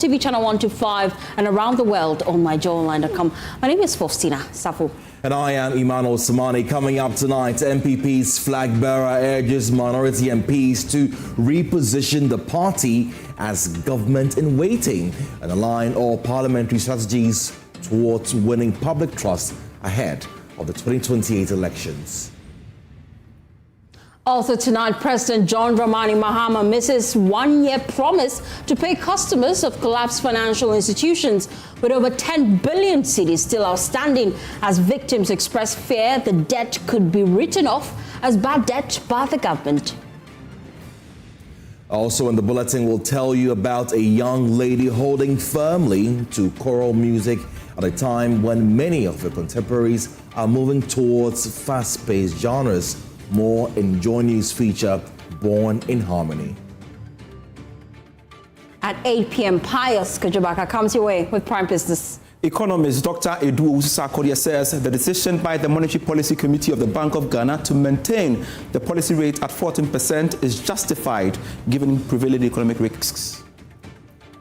TV channel 125 and around the world on myjoyonline.com. My name is Fostina. Sarfo. And I am Emmanuel Samani. Coming up tonight, NPP's flagbearer urges minority MPs to reposition the party as government in waiting and align all parliamentary strategies towards winning public trust ahead of the 2028 elections. Also tonight, President John Dramani Mahama misses one-year promise to pay customers of collapsed financial institutions with over 10 billion cedis still outstanding as victims express fear the debt could be written off as bad debt by the government. Also in the bulletin, we'll tell you about a young lady holding firmly to choral music at a time when many of her contemporaries are moving towards fast-paced genres. More in JoyNews Feature, Born in Harmony. At 8 p.m., Pius Kajabaka comes your way with Prime Business. Economist Dr. Edu Sarfo says the decision by the Monetary Policy Committee of the Bank of Ghana to maintain the policy rate at 14% is justified given prevailing economic risks.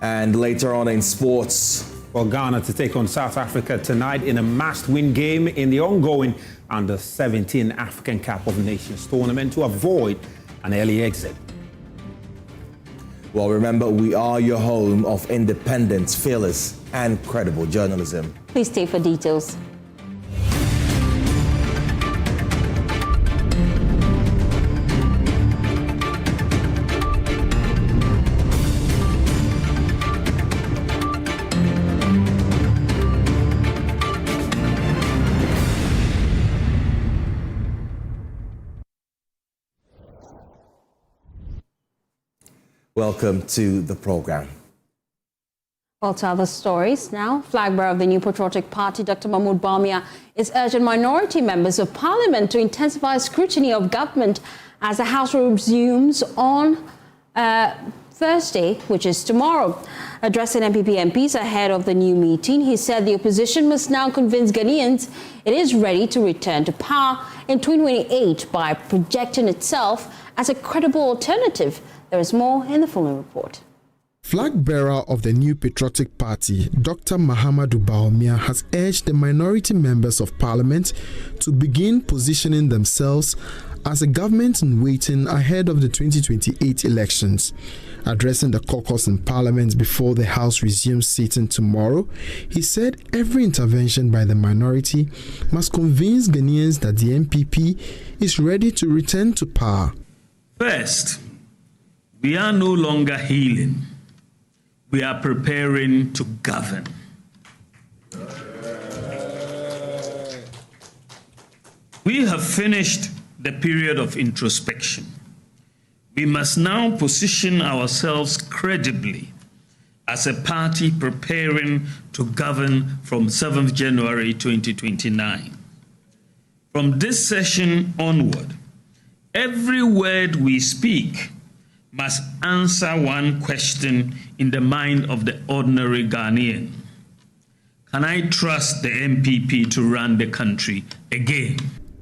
And later on in sports, for Ghana to take on South Africa tonight in a must-win game in the ongoing Under-17 African Cup of Nations tournament to avoid an early exit. Well, remember, we are your home of independent, fearless, and credible journalism. Please stay for details. Welcome to the program. Well, to other stories now. Flagbearer of the New Patriotic Party, Dr. Mahmoud Bawumia, is urging minority members of parliament to intensify scrutiny of government as the House resumes on Thursday, which is tomorrow. Addressing NPP MPs ahead of the new meeting, he said the opposition must now convince Ghanaians it is ready to return to power in 2028 by projecting itself as a credible alternative. There is more in the following report. Flag-bearer of the New Patriotic Party, Dr. Mahama Bawumia, has urged the minority members of parliament to begin positioning themselves as a government in waiting ahead of the 2028 elections. Addressing the caucus in parliament before the House resumes sitting tomorrow, he said every intervention by the minority must convince Ghanaians that the NPP is ready to return to power. First, we are no longer healing. We are preparing to govern. We have finished the period of introspection. We must now position ourselves credibly as a party preparing to govern from 7th January 2029. From this session onward, every word we speak must answer one question in the mind of the ordinary Ghanaian. Can I trust the NPP to run the country again?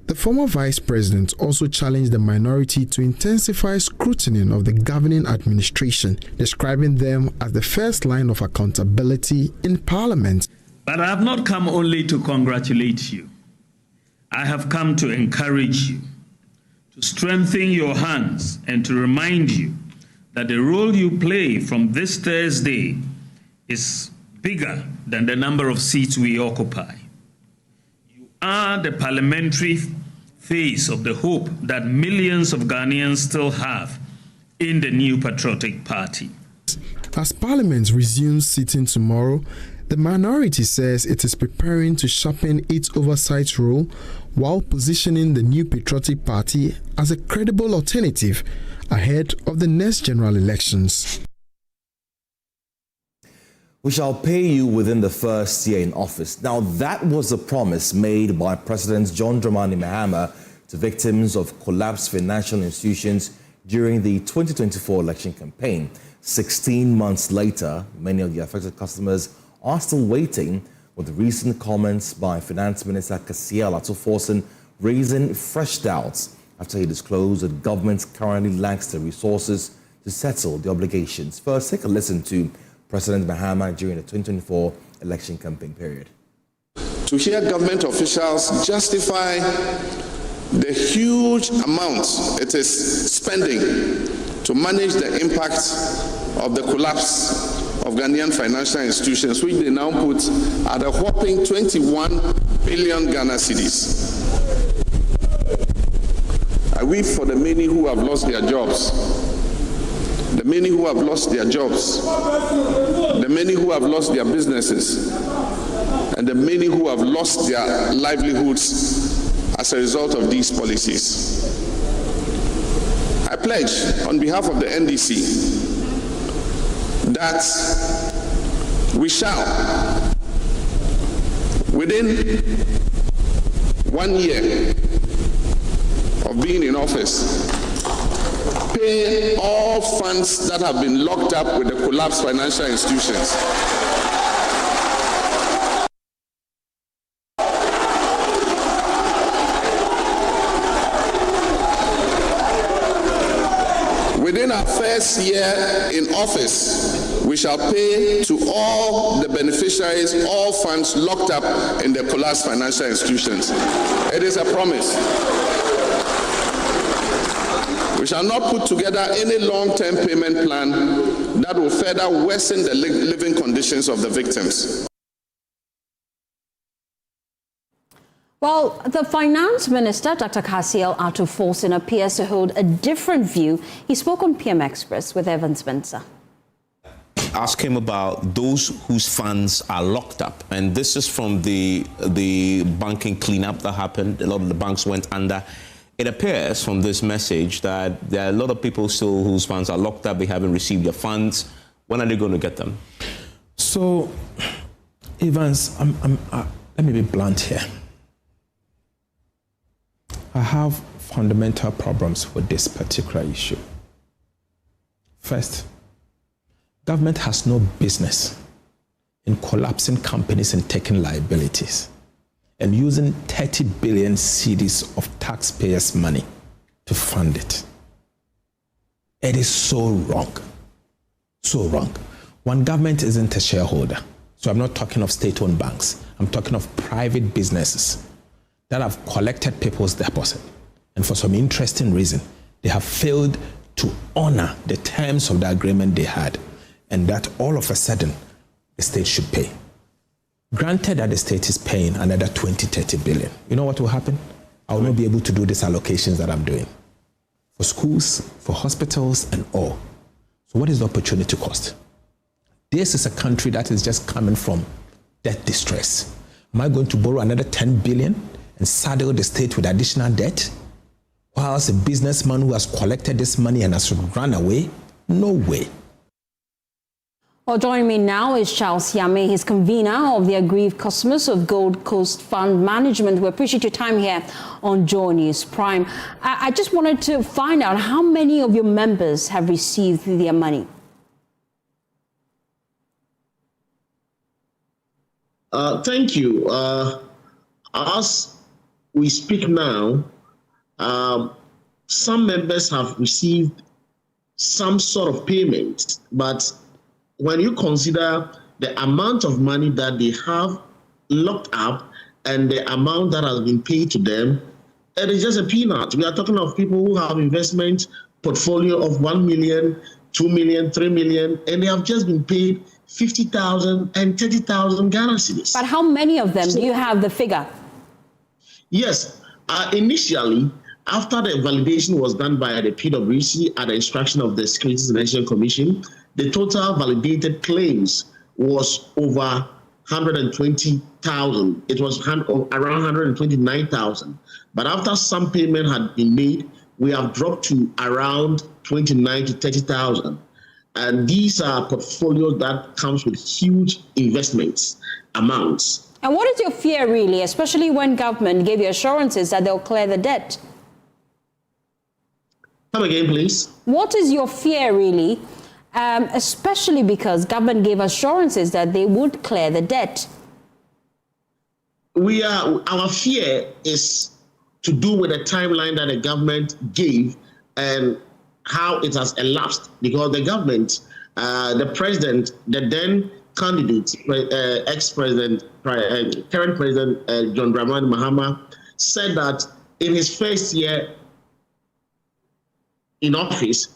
The former vice president also challenged the minority to intensify scrutiny of the governing administration, describing them as the first line of accountability in parliament. But I have not come only to congratulate you. I have come to encourage you, to strengthen your hands and to remind you that the role you play from this Thursday is bigger than the number of seats we occupy. You are the parliamentary face of the hope that millions of Ghanaians still have in the New Patriotic Party. As Parliament resumes sitting tomorrow, the minority says it is preparing to sharpen its oversight role while positioning the New Patriotic Party as a credible alternative ahead of the next general elections. We shall pay you within the first year in office. Now, that was a promise made by President John Dramani Mahama to victims of collapsed financial institutions during the 2024 election campaign. 16 months later, many of the affected customers are still waiting, with recent comments by Finance Minister Akufo-Addo raising fresh doubts after he disclosed that government currently lacks the resources to settle the obligations. First, take a listen to President Mahama during the 2024 election campaign period. To hear government officials justify the huge amount it is spending to manage the impact of the collapse of Ghanaian financial institutions, which they now put at a whopping 21 billion Ghana cedis. I weep for the many who have lost their jobs, the many who have lost their jobs, the many who have lost their businesses, and the many who have lost their livelihoods as a result of these policies. I pledge on behalf of the NDC that we shall, within 1 year of being in office, pay all funds that have been locked up with the collapsed financial institutions. Within our first year in office, we shall pay to all the beneficiaries all funds locked up in the collapsed financial institutions. It is a promise. We shall not put together any long-term payment plan that will further worsen the living conditions of the victims. Well, the Finance Minister, Dr. Akufo-Addo Fostina, appears to hold a different view. He spoke on PM Express with Evans Spencer. Ask him about those whose funds are locked up. And this is from the banking cleanup that happened. A lot of the banks went under. It appears from this message that there are a lot of people still whose funds are locked up. They haven't received their funds. When are they going to get them? So, Evans, let me be blunt here. I have fundamental problems with this particular issue. First, government has no business in collapsing companies and taking liabilities and using 30 billion cedis of taxpayers' money to fund it. It is so wrong. So wrong. One, government isn't a shareholder. So I'm not talking of state-owned banks. I'm talking of private businesses that have collected people's deposit. And for some interesting reason, they have failed to honor the terms of the agreement they had, and that all of a sudden, the state should pay. Granted that the state is paying another 20, 30 billion. You know what will happen? I will not be able to do these allocations that I'm doing for schools, for hospitals, and all. So what is the opportunity cost? This is a country that is just coming from debt distress. Am I going to borrow another 10 billion and saddle the state with additional debt? Whilst a businessman who has collected this money and has run away? No way. Well, joining me now is Charles Yame. He's convener of the aggrieved customers of Gold Coast Fund Management. We appreciate your time here on JoyNews Prime. I just wanted to find out how many of your members have received their money. Thank you. As we speak now, some members have received some sort of payment, but when you consider the amount of money that they have locked up and the amount that has been paid to them, it is just a peanut. We are talking of people who have investment portfolio of 1 million, 2 million, 3 million, and they have just been paid 50,000 and 30,000 Ghana cedis. But how many of them do you have the figure? Yes, initially, after the validation was done by the PwC at the instruction of the Securities and Exchange Commission, the total validated claims was over 120,000. It was around 129,000. But after some payment had been made, we have dropped to around 29 to 30,000. And these are portfolios that comes with huge investments amounts. And what is your fear really, especially when government gave you assurances that they'll clear the debt? Come again, please. What is your fear really, especially because government gave assurances that they would clear the debt? Our fear is to do with the timeline that the government gave and how it has elapsed, because the government the president, the then candidate, ex-president, current president John Dramani Mahama, said that in his first year in office,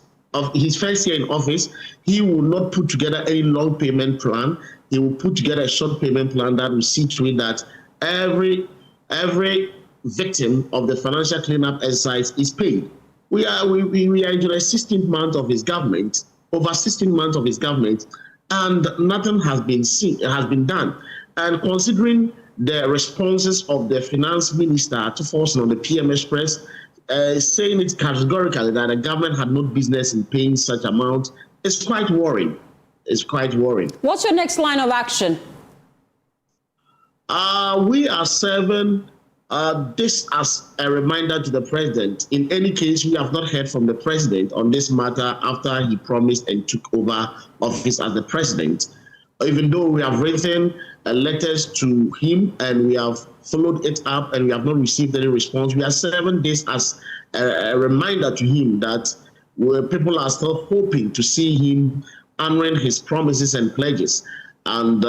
he will not put together any long payment plan. He will put together a short payment plan that will see to it that every victim of the financial cleanup exercise is paid. We are into the 16th month of his government, over 16 months of his government, and nothing has been done. And considering the responses of the finance minister Akufo-Addo on the PM Express, saying it categorically that the government had no business in paying such amount, it's quite worrying. It's quite worrying. What's your next line of action? We are serving this as a reminder to the president. In any case, we have not heard from the president on this matter after he promised and took over office as the president. Even though we have written letters to him and we have followed it up and we have not received any response, we are serving this as a reminder to him that people are still hoping to see him honoring his promises and pledges. And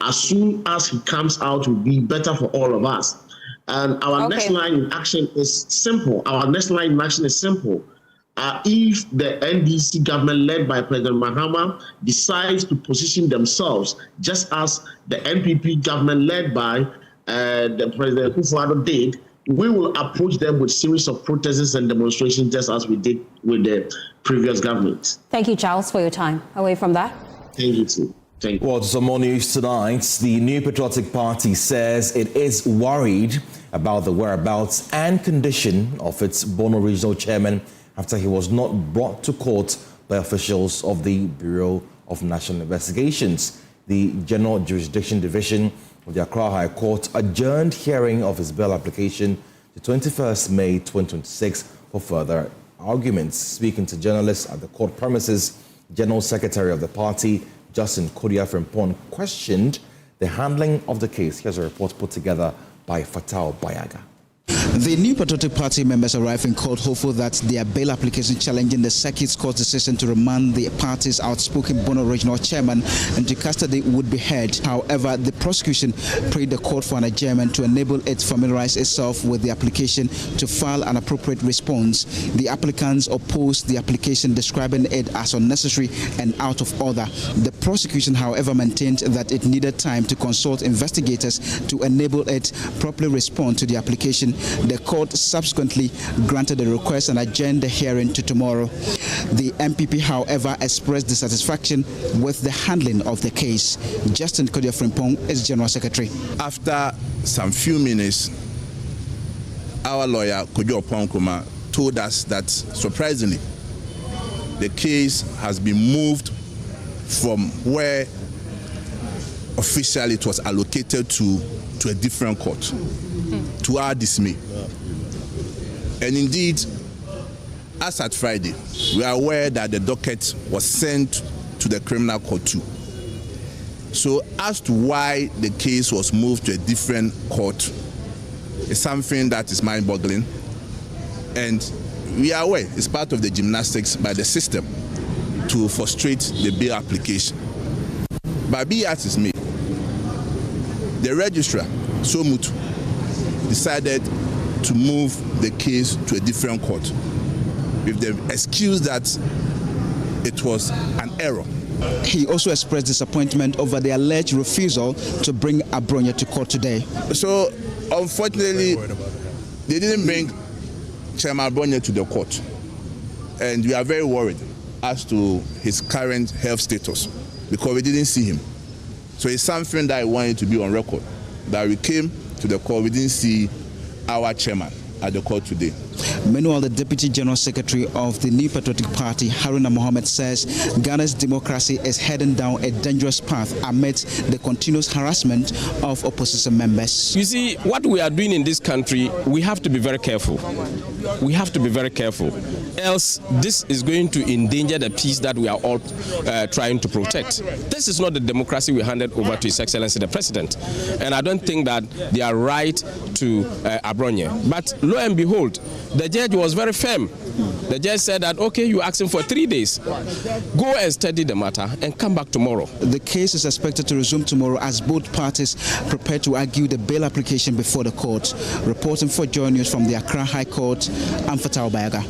as soon as he comes out, it will be better for all of us. And our next line in action is simple. If the NDC government led by President Mahama decides to position themselves just as the NPP government led by the President Akufo-Addo did, we will approach them with a series of protests and demonstrations just as we did with the previous government. Thank you, Charles, for your time. Away from that. Thank you, too. Thank you. Well, to some more news tonight, the New Patriotic Party says it is worried about the whereabouts and condition of its Bono regional chairman after he was not brought to court by officials of the Bureau of National Investigations. The General Jurisdiction Division of the Accra High Court adjourned hearing of his bail application to 21st May 2026 for further arguments. Speaking to journalists at the court premises, General Secretary of the party, Justin Kodia-Frimpong, questioned the handling of the case. Here's a report put together by Fatal Bayaga. The New Patriotic Party members arrived in court hopeful that their bail application challenging the Circuit Court's decision to remand the party's outspoken Bono regional chairman into custody would be heard. However, the prosecution prayed the court for an adjournment to enable it familiarize itself with the application to file an appropriate response. The applicants opposed the application, describing it as unnecessary and out of order. The prosecution, however, maintained that it needed time to consult investigators to enable it properly respond to the application. The court subsequently granted the request and adjourned the hearing to tomorrow. The NPP, however, expressed dissatisfaction with the handling of the case. Justin Kodia-Frimpong is General Secretary. After some few minutes, our lawyer, Kojo Oponkuma, told us that, surprisingly, the case has been moved from where officially it was allocated to a different court, to our dismay. And indeed, as at Friday, we are aware that the docket was sent to the criminal court too. So as to why the case was moved to a different court is something that is mind-boggling. And we are aware it's part of the gymnastics by the system to frustrate the bail application. But be as is made, the registrar, Somutu, decided to move the case to a different court with the excuse that it was an error. He also expressed disappointment over the alleged refusal to bring Abronya to court today. So, unfortunately, they didn't bring Chairman Abronya to the court. And we are very worried as to his current health status because we didn't see him. So it's something that I wanted to be on record, that we came to the court, we didn't see our chairman at the court today. Meanwhile, the Deputy General Secretary of the New Patriotic Party, Haruna Mohammed, says Ghana's democracy is heading down a dangerous path amidst the continuous harassment of opposition members. You see, what we are doing in this country, we have to be very careful. We have to be very careful. Else, this is going to endanger the peace that we are all trying to protect. This is not the democracy we handed over to His Excellency the President. And I don't think that they are right to Abronya. But lo and behold, the judge was very firm The judge said that, okay, you're asking for 3 days. Go and study the matter and come back tomorrow. The case is expected to resume tomorrow as both parties prepare to argue the bail application before the court. Reporting for JoyNews from the Accra High Court, I'm Fatau Bayaga.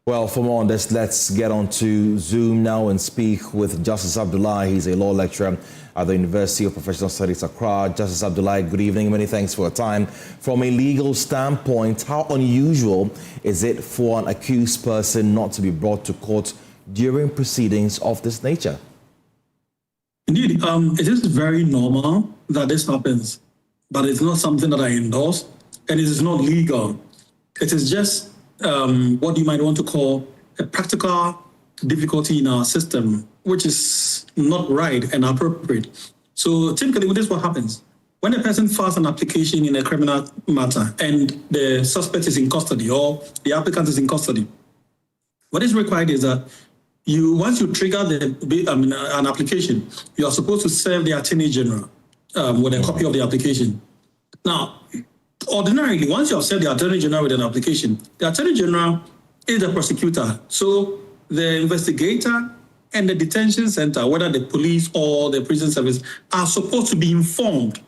Well, for more on this, let's get on to Zoom now and speak with Justice Abdullahi. He's a law lecturer at the University of Professional Studies, Accra. Justice Abdullahi, good evening. Many thanks for your time. From a legal standpoint, how unusual is it for an accused person not to be brought to court during proceedings of this nature? Indeed, it is very normal that this happens, but it's not something that I endorse, and it is not legal. It is just what you might want to call a practical difficulty in our system, which is not right and appropriate. So typically, this is what happens. When a person files an application in a criminal matter and the suspect is in custody or the applicant is in custody, what is required is that once you trigger an application, you are supposed to serve the Attorney General with a copy of the application. Now, ordinarily, once you have served the Attorney General with an application, the Attorney General is the prosecutor. So the investigator and the detention center, whether the police or the prison service, are supposed to be informed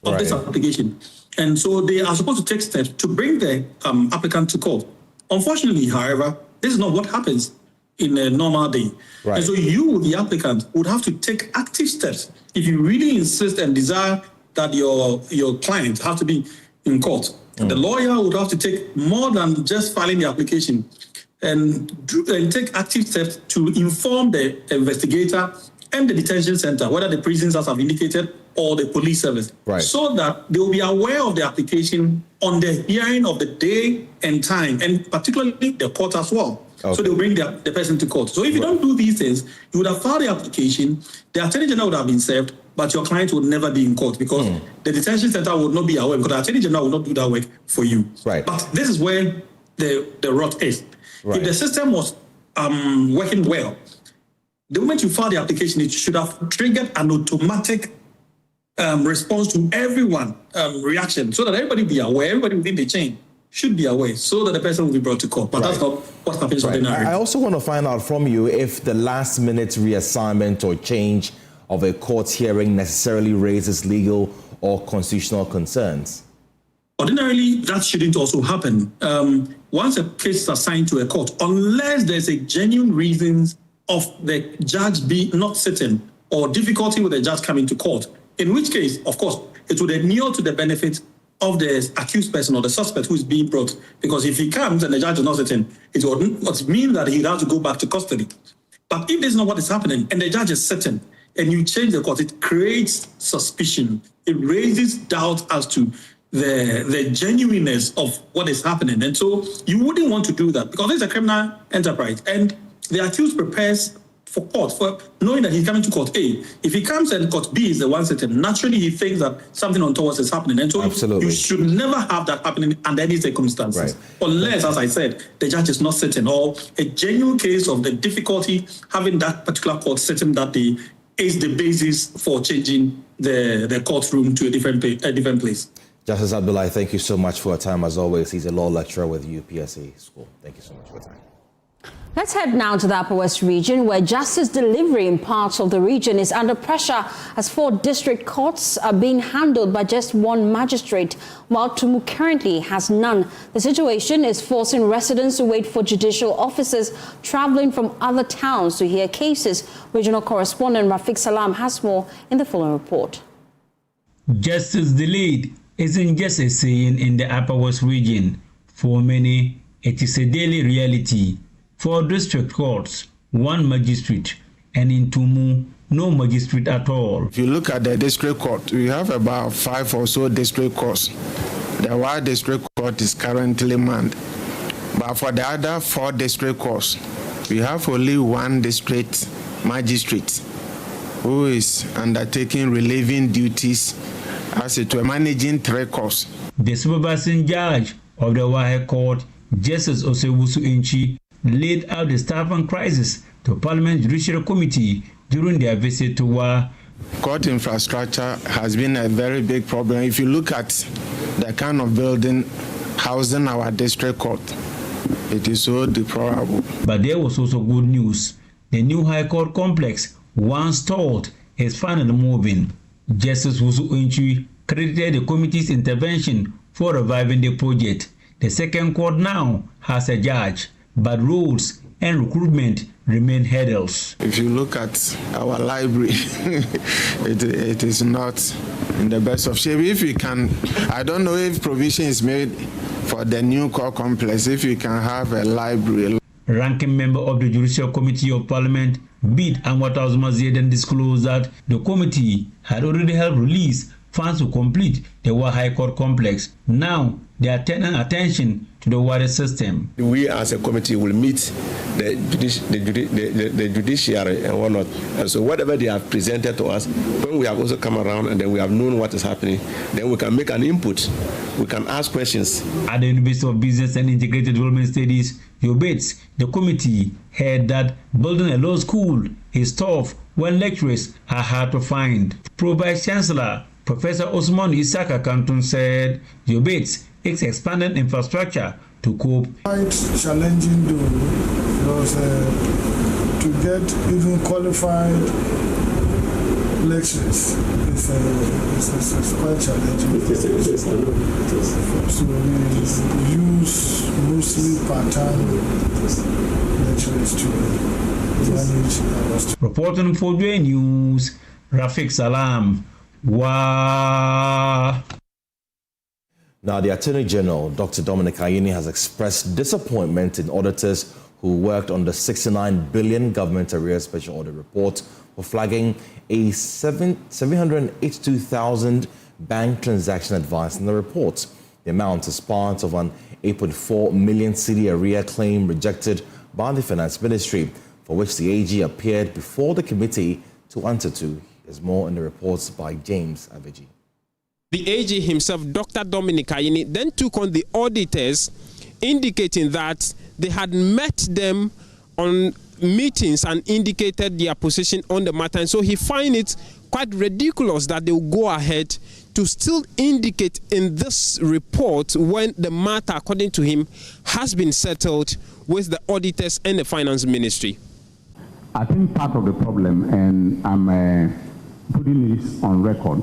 of this application. And so they are supposed to take steps to bring the applicant to court. Unfortunately, however, this is not what happens in a normal day. And so you, the applicant, would have to take active steps if you really insist and desire that your client has to be in court. The lawyer would have to take more than just filing the application and take active steps to inform the investigator and the detention center, whether the prisons as I've indicated or the police service, so that they will be aware of the application on the hearing of the day and time, and particularly the court as well. So they'll bring the person to court. So if you don't do these things, you would have filed the application, the Attorney General would have been served, but your client would never be in court because the detention center would not be aware, because the Attorney General will not do that work for you. But this is where the rot is. If the system was working well, the moment you file the application, it should have triggered an automatic response to everyone reaction, so that everybody be aware, everybody within the chain should be aware, so that the person will be brought to court. But that's not what happens ordinarily. I also want to find out from you if the last-minute reassignment or change of a court hearing necessarily raises legal or constitutional concerns. Ordinarily, that shouldn't also happen. Once a case is assigned to a court, unless there's a genuine reason of the judge not sitting or difficulty with the judge coming to court, in which case, of course, it would inure to the benefit of the accused person or the suspect who is being brought. Because if he comes and the judge is not sitting, it would mean that he'd have to go back to custody. But if this is not what is happening and the judge is sitting and you change the court, it creates suspicion. It raises doubt as to the genuineness of what is happening. And so you wouldn't want to do that because it's a criminal enterprise. And the accused prepares for court, for knowing that he's coming to court A. If he comes and court B is the one sitting, naturally he thinks that something untoward is happening. And so you should never have that happening under any circumstances. Unless, as I said, the judge is not sitting, or a genuine case of the difficulty having that particular court sitting that day is the basis for changing the courtroom to a different place. Justice Abdullahi, thank you so much for your time as always. He's a law lecturer with UPSA School. Thank you so much for your time. Let's head now to the Upper West region, where justice delivery in parts of the region is under pressure as 4 district courts are being handled by just 1 magistrate, while Tumu currently has none. The situation is forcing residents to wait for judicial officers traveling from other towns to hear cases. Regional correspondent Rafiq Salam has more in the following report. Justice delayed isn't just a saying in the Upper West region. For many, it is a daily reality. 4 district courts, 1 magistrate, and in Tumu, no magistrate at all. If you look at the district court, we have about 5 or so district courts. The Wa district court is currently manned. But for the other 4 district courts, we have only 1 district magistrate who is undertaking relieving duties as it were managing 3 courts. The supervising judge of the Wa Court, Justice Osewusu Inchi, laid out the staffing crisis to Parliament Judicial Committee during their visit to Wa. Court infrastructure has been a very big problem. If you look at the kind of building housing our district court. It is so deplorable. But there was also good news. The new High Court complex, once stalled, is finally moving. Justice Wusu Uintui credited the committee's intervention for reviving the project. The second court now has a judge, but roads and recruitment remain hurdles. If you look at our library, it is not in the best of shape. If we can, I don't know if provision is made for the new court complex, if we can have a library. Ranking member of the Judicial Committee of Parliament, Bid Anwata Zuma then disclosed that the committee had already helped release funds to complete the Wa High Court complex. Now they are turning attention to the water system. We as a committee will meet the judiciary and whatnot. And so whatever they have presented to us, when we have also come around and then we have known what is happening, then we can make an input. We can ask questions. At the University of Business and Integrated Development Studies, Showbiz, the committee heard that building a law school is tough when lecturers are hard to find. Pro Vice Chancellor Professor Osman Isaka Kantun said Showbiz is expanding infrastructure to cope. Quite challenging though, because to get even qualified lecturers is quite challenging. So we use mostly part-time lecturers to manage our students. Reporting for JoyNews, Rafiq Salam. Wow. Now, the Attorney General, Dr. Dominic Ayini, has expressed disappointment in auditors who worked on the 69 billion government arrears special audit report for flagging a 782,000 bank transaction advice in the report. The amount is part of an 8.4 million cedi arrear claim rejected by the Finance Ministry, for which the AG appeared before the committee to answer to. There's more in the reports by James Aveji. The AG himself, Dr. Dominic Ayini, then took on the auditors, indicating that they had met them on meetings and indicated their position on the matter. And so he finds it quite ridiculous that they will go ahead to still indicate in this report when the matter, according to him, has been settled with the auditors and the Finance Ministry. I think part of the problem, and I'm putting this on record,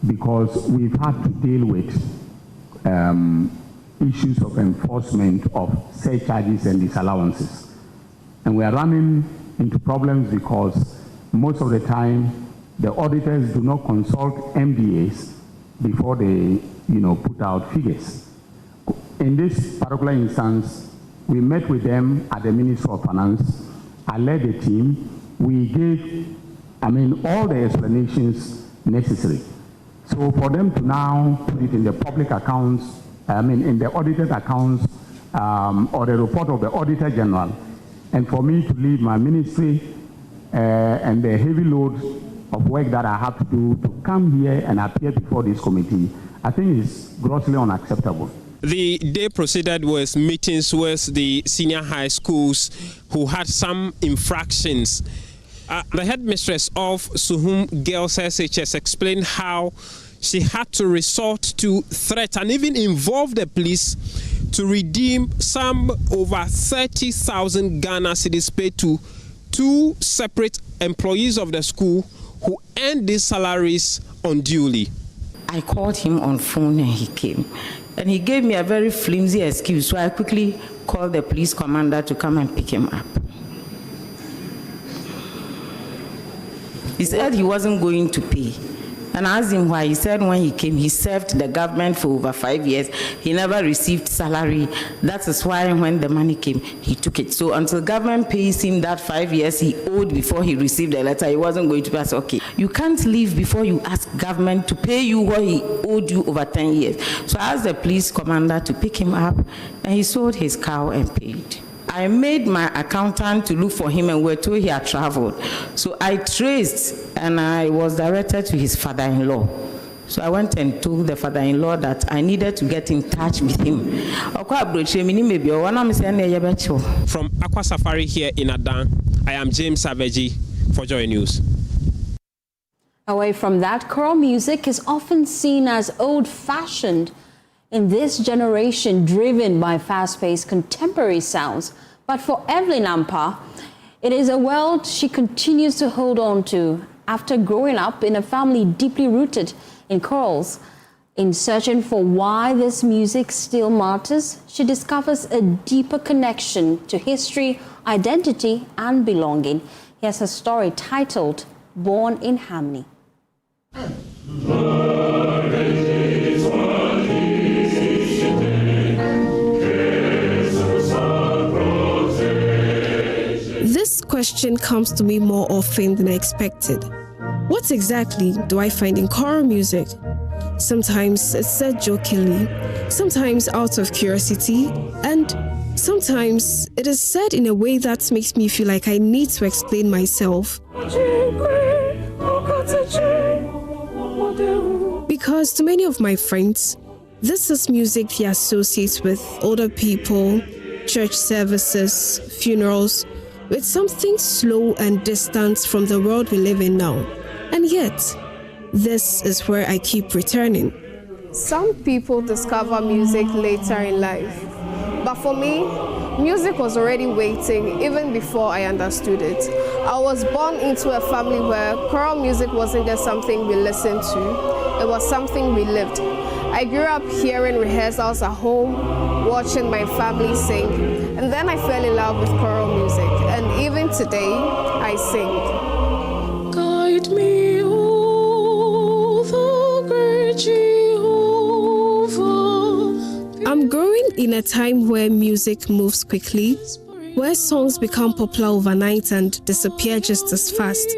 because we've had to deal with issues of enforcement of surcharges and disallowances. And we are running into problems because most of the time the auditors do not consult MDAs before they put out figures. In this particular instance, we met with them at the Ministry of Finance. I led the team. We gave all the explanations necessary. So for them to now put it in the public accounts, in the audited accounts, or the report of the Auditor General, and for me to leave my ministry and the heavy load of work that I have to do to come here and appear before this committee, I think is grossly unacceptable. The day proceeded with meetings with the senior high schools who had some infractions. The headmistress of Suhum Girls SHS explained how she had to resort to threats and even involve the police to redeem some over 30,000 Ghana cedis paid to two separate employees of the school who earned these salaries unduly. I called him on phone and he came. And he gave me a very flimsy excuse, so I quickly called the police commander to come and pick him up. He said he wasn't going to pay. And I asked him why. He said when he came, he served the government for over 5 years. He never received salary. That is why when the money came, he took it. So until government pays him that 5 years he owed before he received the letter, he wasn't going to pay. I said, okay, you can't leave before you ask government to pay you what he owed you over 10 years. So I asked the police commander to pick him up, and he sold his cow and paid. I made my accountant to look for him, and we're told he had traveled. So I traced, and I was directed to his father-in-law. So I went and told the father-in-law that I needed to get in touch with him. From Aqua Safari here in Adan, I am James Aveji for JoyNews. Away from that, choral music is often seen as old-fashioned. in this generation driven by fast-paced contemporary sounds. But for Evelyn Ampa, it is a world she continues to hold on to after growing up in a family deeply rooted in chorals. In searching for why this music still matters, she discovers a deeper connection to history, identity, and belonging. Here's a story titled Born in Harmony. This question comes to me more often than I expected. What exactly do I find in choral music? Sometimes it's said jokingly, sometimes out of curiosity, and sometimes it is said in a way that makes me feel like I need to explain myself. Because to many of my friends, this is music they associate with older people, church services, funerals, with something slow and distant from the world we live in now. And yet, this is where I keep returning. Some people discover music later in life, but for me, music was already waiting even before I understood it. I was born into a family where choral music wasn't just something we listened to, it was something we lived. I grew up hearing rehearsals at home, watching my family sing, and then I fell in love with choral music, and even today, I sing. Guide me, O the great Jehovah. I'm growing in a time where music moves quickly, where songs become popular overnight and disappear just as fast,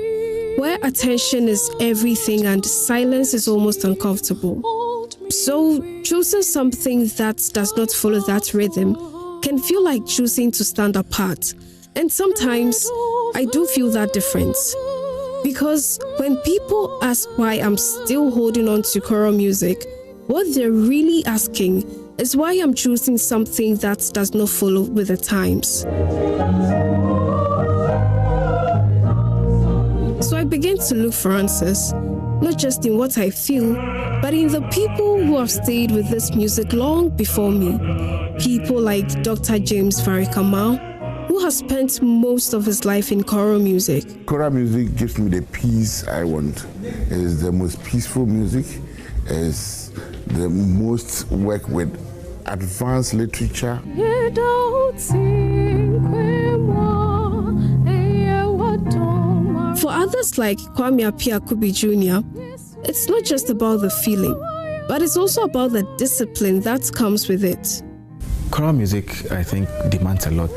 where attention is everything and silence is almost uncomfortable. So choosing something that does not follow that rhythm can feel like choosing to stand apart. And sometimes I do feel that difference. Because when people ask why I'm still holding on to choral music, what they're really asking is why I'm choosing something that does not follow with the times. So I began to look for answers, not just in what I feel, but in the people who have stayed with this music long before me. People like Dr. James Farikamal, who has spent most of his life in choral music. Choral music gives me the peace I want. It is the most peaceful music. It is the most work with advanced literature. For others like Kwame Appiah Jr., it's not just about the feeling, but it's also about the discipline that comes with it. Choral music, I think, demands a lot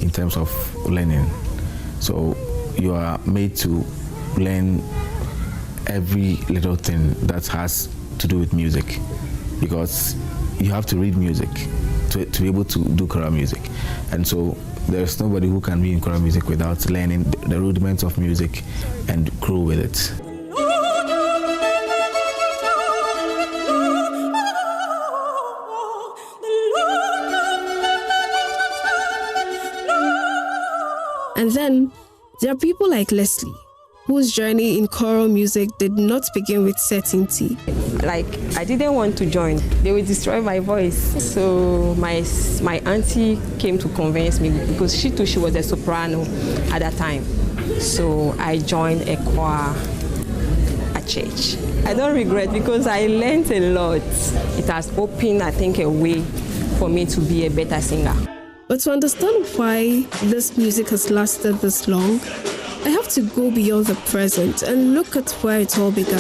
in terms of learning. So you are made to learn every little thing that has to do with music, because you have to read music to be able to do choral music. And so there's nobody who can be in choral music without learning the rudiments of music and grow with it. And then there are people like Leslie, whose journey in choral music did not begin with certainty. Like, I didn't want to join. They would destroy my voice. So my auntie came to convince me, because she too, she was a soprano at that time. So I joined a choir at church. I don't regret, because I learned a lot. It has opened, I think, a way for me to be a better singer. But to understand why this music has lasted this long, I have to go beyond the present and look at where it all began.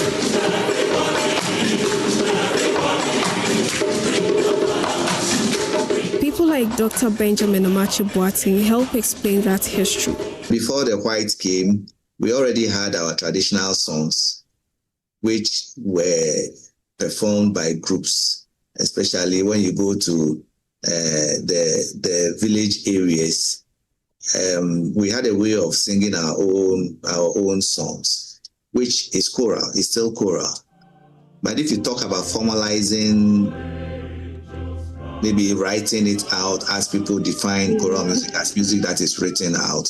People like Dr. Benjamin Amachi-Boateng help explain that history. Before the whites came, we already had our traditional songs, which were performed by groups, especially when you go to the village areas. We had a way of singing our own songs, which is choral, is still choral. But if you talk about formalizing, maybe writing it out as people define choral music as music that is written out,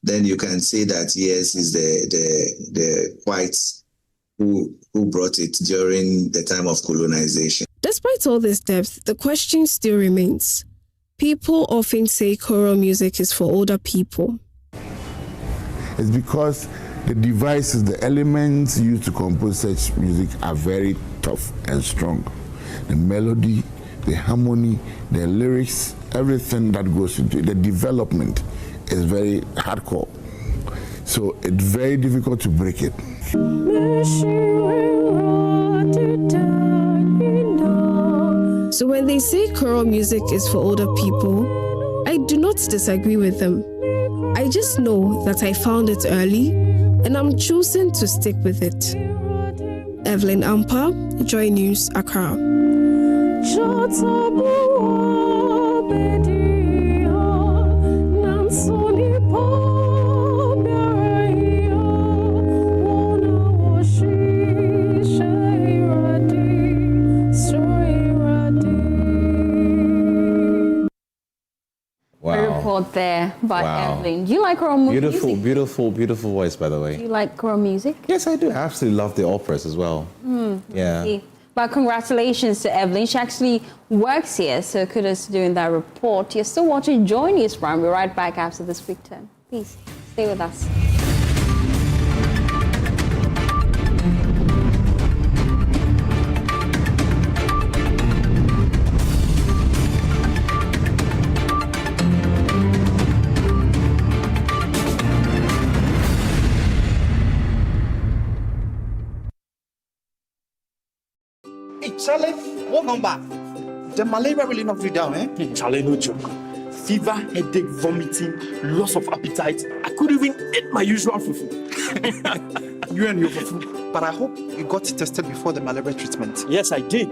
then you can say that yes, is the whites who brought it during the time of colonization. Despite all this depth, the question still remains. People often say choral music is for older people. It's because the devices, the elements used to compose such music are very tough and strong. The melody, the harmony, the lyrics, everything that goes into it, the development is very hardcore. So it's very difficult to break it. So when they say choral music is for older people, I do not disagree with them. I just know that I found it early and I'm choosing to stick with it. Evelyn Ampa, Joy News, Accra. There by Evelyn. Do you like choral music? Beautiful voice, by the way. Do you like choral music? Yes, I do. I absolutely love the operas as well. Yeah. But congratulations to Evelyn. She actually works here, so kudos to doing that report. You're still watching JoyNews Prime. We're right back after this quick turn. Please stay with us. Charlie, what number? The malaria really knocked you down, eh? Charlie, no joke. Fever, headache, vomiting, loss of appetite. I couldn't even eat my usual fufu. You and your fufu. But I hope you got tested before the malaria treatment. Yes, I did.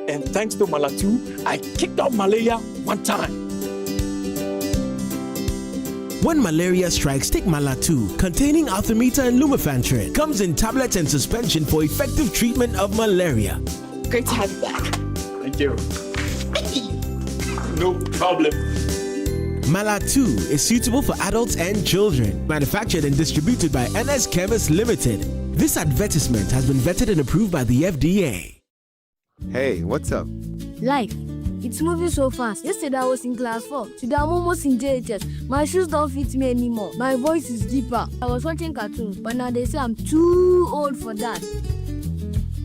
And thanks to Malatu, I kicked out malaria one time. When malaria strikes, take Malatu, containing artemether and lumefantrine. Comes in tablets and suspension for effective treatment of malaria. Great to have you back. Thank you. No problem. Malatu is suitable for adults and children. Manufactured and distributed by NS Chemist Limited. This advertisement has been vetted and approved by the FDA. Hey, what's up? Life. It's moving so fast. Yesterday I was in class 4. Today I'm almost in JHS. My shoes don't fit me anymore. My voice is deeper. I was watching cartoons, but now they say I'm too old for that.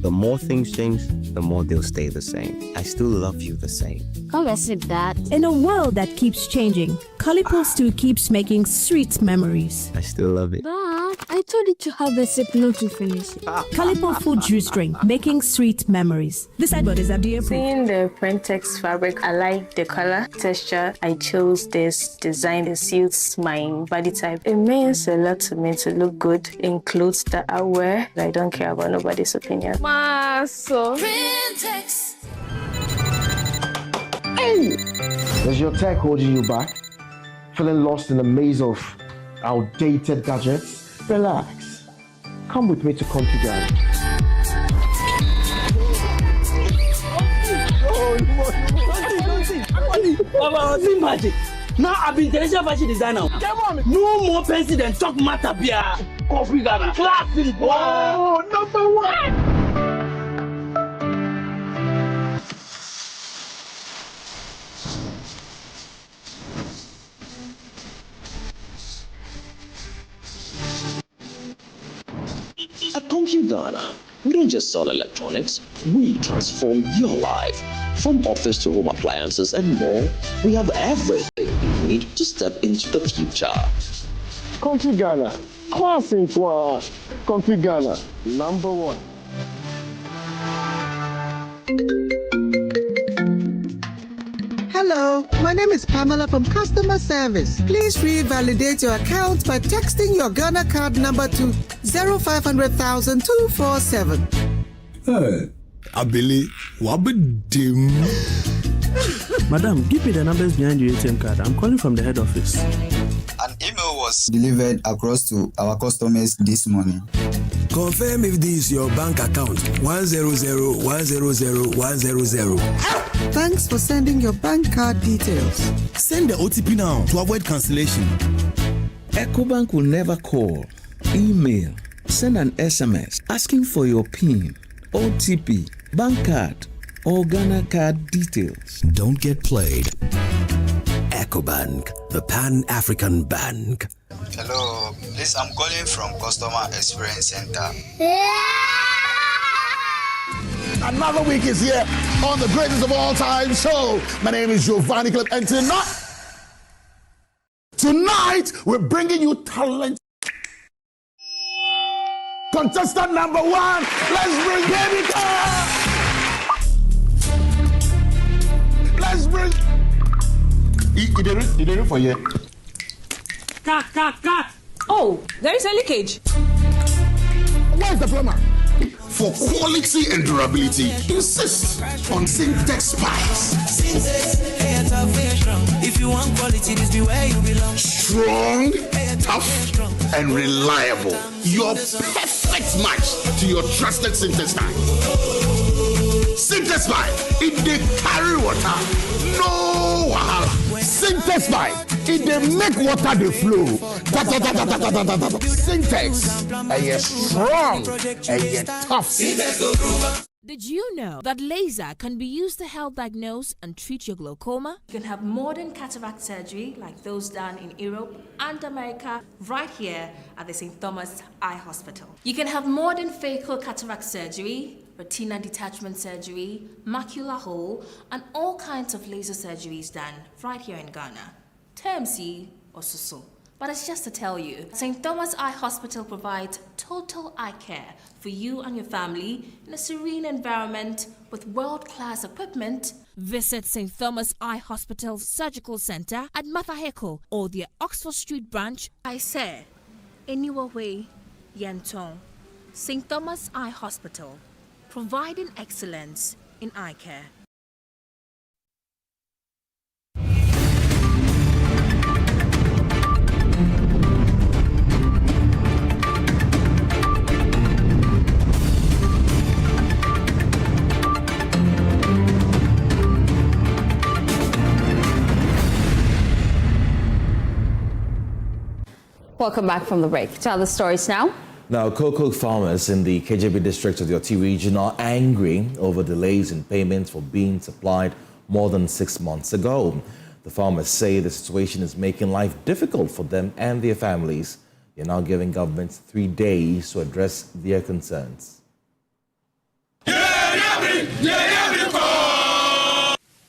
The more things change, the more they'll stay the same. I still love you the same. Come and sit, Dad. In a world that keeps changing, Calipo still keeps making sweet memories. I still love it. Dad, I told you to have a sip, not to finish it. Calipo food juice drink, making sweet memories. This advert is FDA approved. Seeing the Prentex fabric, I like the color, texture. I chose this design that suits my body type. It means a lot to me to look good in clothes that I wear. I don't care about nobody's opinion. So Prentex. Hey! Is your tech holding you back? Feeling lost in the maze of outdated gadgets? Relax. Come with me to Configure. Magic. Now I've been international fashion designer. No more pencil than talk matter beer. Coffee Ghana. Classic. Oh, number 1. At Ghana, we don't just sell electronics, we transform your life. From office to home appliances and more, we have everything you need to step into the future. Ghana, classic one. Ghana, number 1. Hello, my name is Pamela from Customer Service. Please revalidate your account by texting your Ghana card number to 0500,000 247. Hey, Abili, wabadim. Madam, give me the numbers behind your ATM card. I'm calling from the head office. An email was delivered across to our customers this morning. Confirm if this is your bank account. 100,100,100. Thanks for sending your bank card details. Send the OTP now to avoid cancellation. EcoBank will never call, email, send an SMS asking for your PIN, OTP, bank card, or Ghana card details. Don't get played. EcoBank, the Pan-African Bank. Hello, please, I'm calling from Customer Experience Center. Another week is here on the greatest of all time show. My name is Giovanni Clip, and tonight we're bringing you talent. Contestant number 1, let's bring Baby Car. Let's bring. You did it for you. Cut. Oh, there is a leakage. Where's the plumber? For quality and durability, insist on Syntex pipes. If you want quality, this be where you belong. Strong, tough, and reliable. Your perfect match to your trusted Syntex pipe. Syntex pipe, it they carry water. No wahala. Syntex pipe, it they make water they flow. Syntex, and you're strong, and you're tough. Did you know that laser can be used to help diagnose and treat your glaucoma? You can have modern cataract surgery like those done in Europe and America right here at the St. Thomas Eye Hospital. You can have modern phaco cataract surgery, retina detachment surgery, macular hole, and all kinds of laser surgeries done right here in Ghana. TMC or SUSU. But it's just to tell you, St. Thomas Eye Hospital provides total eye care for you and your family in a serene environment with world-class equipment. Visit St. Thomas Eye Hospital Surgical Center at Mathaheko or their Oxford Street branch. I say, anyway, Yentong. St. Thomas Eye Hospital, providing excellence in eye care. Welcome back from the break. To other stories now. Now, cocoa farmers in the KJB district of the Oti region are angry over delays in payments for beans supplied more than 6 months ago. The farmers say the situation is making life difficult for them and their families. They're now giving government 3 days to address their concerns.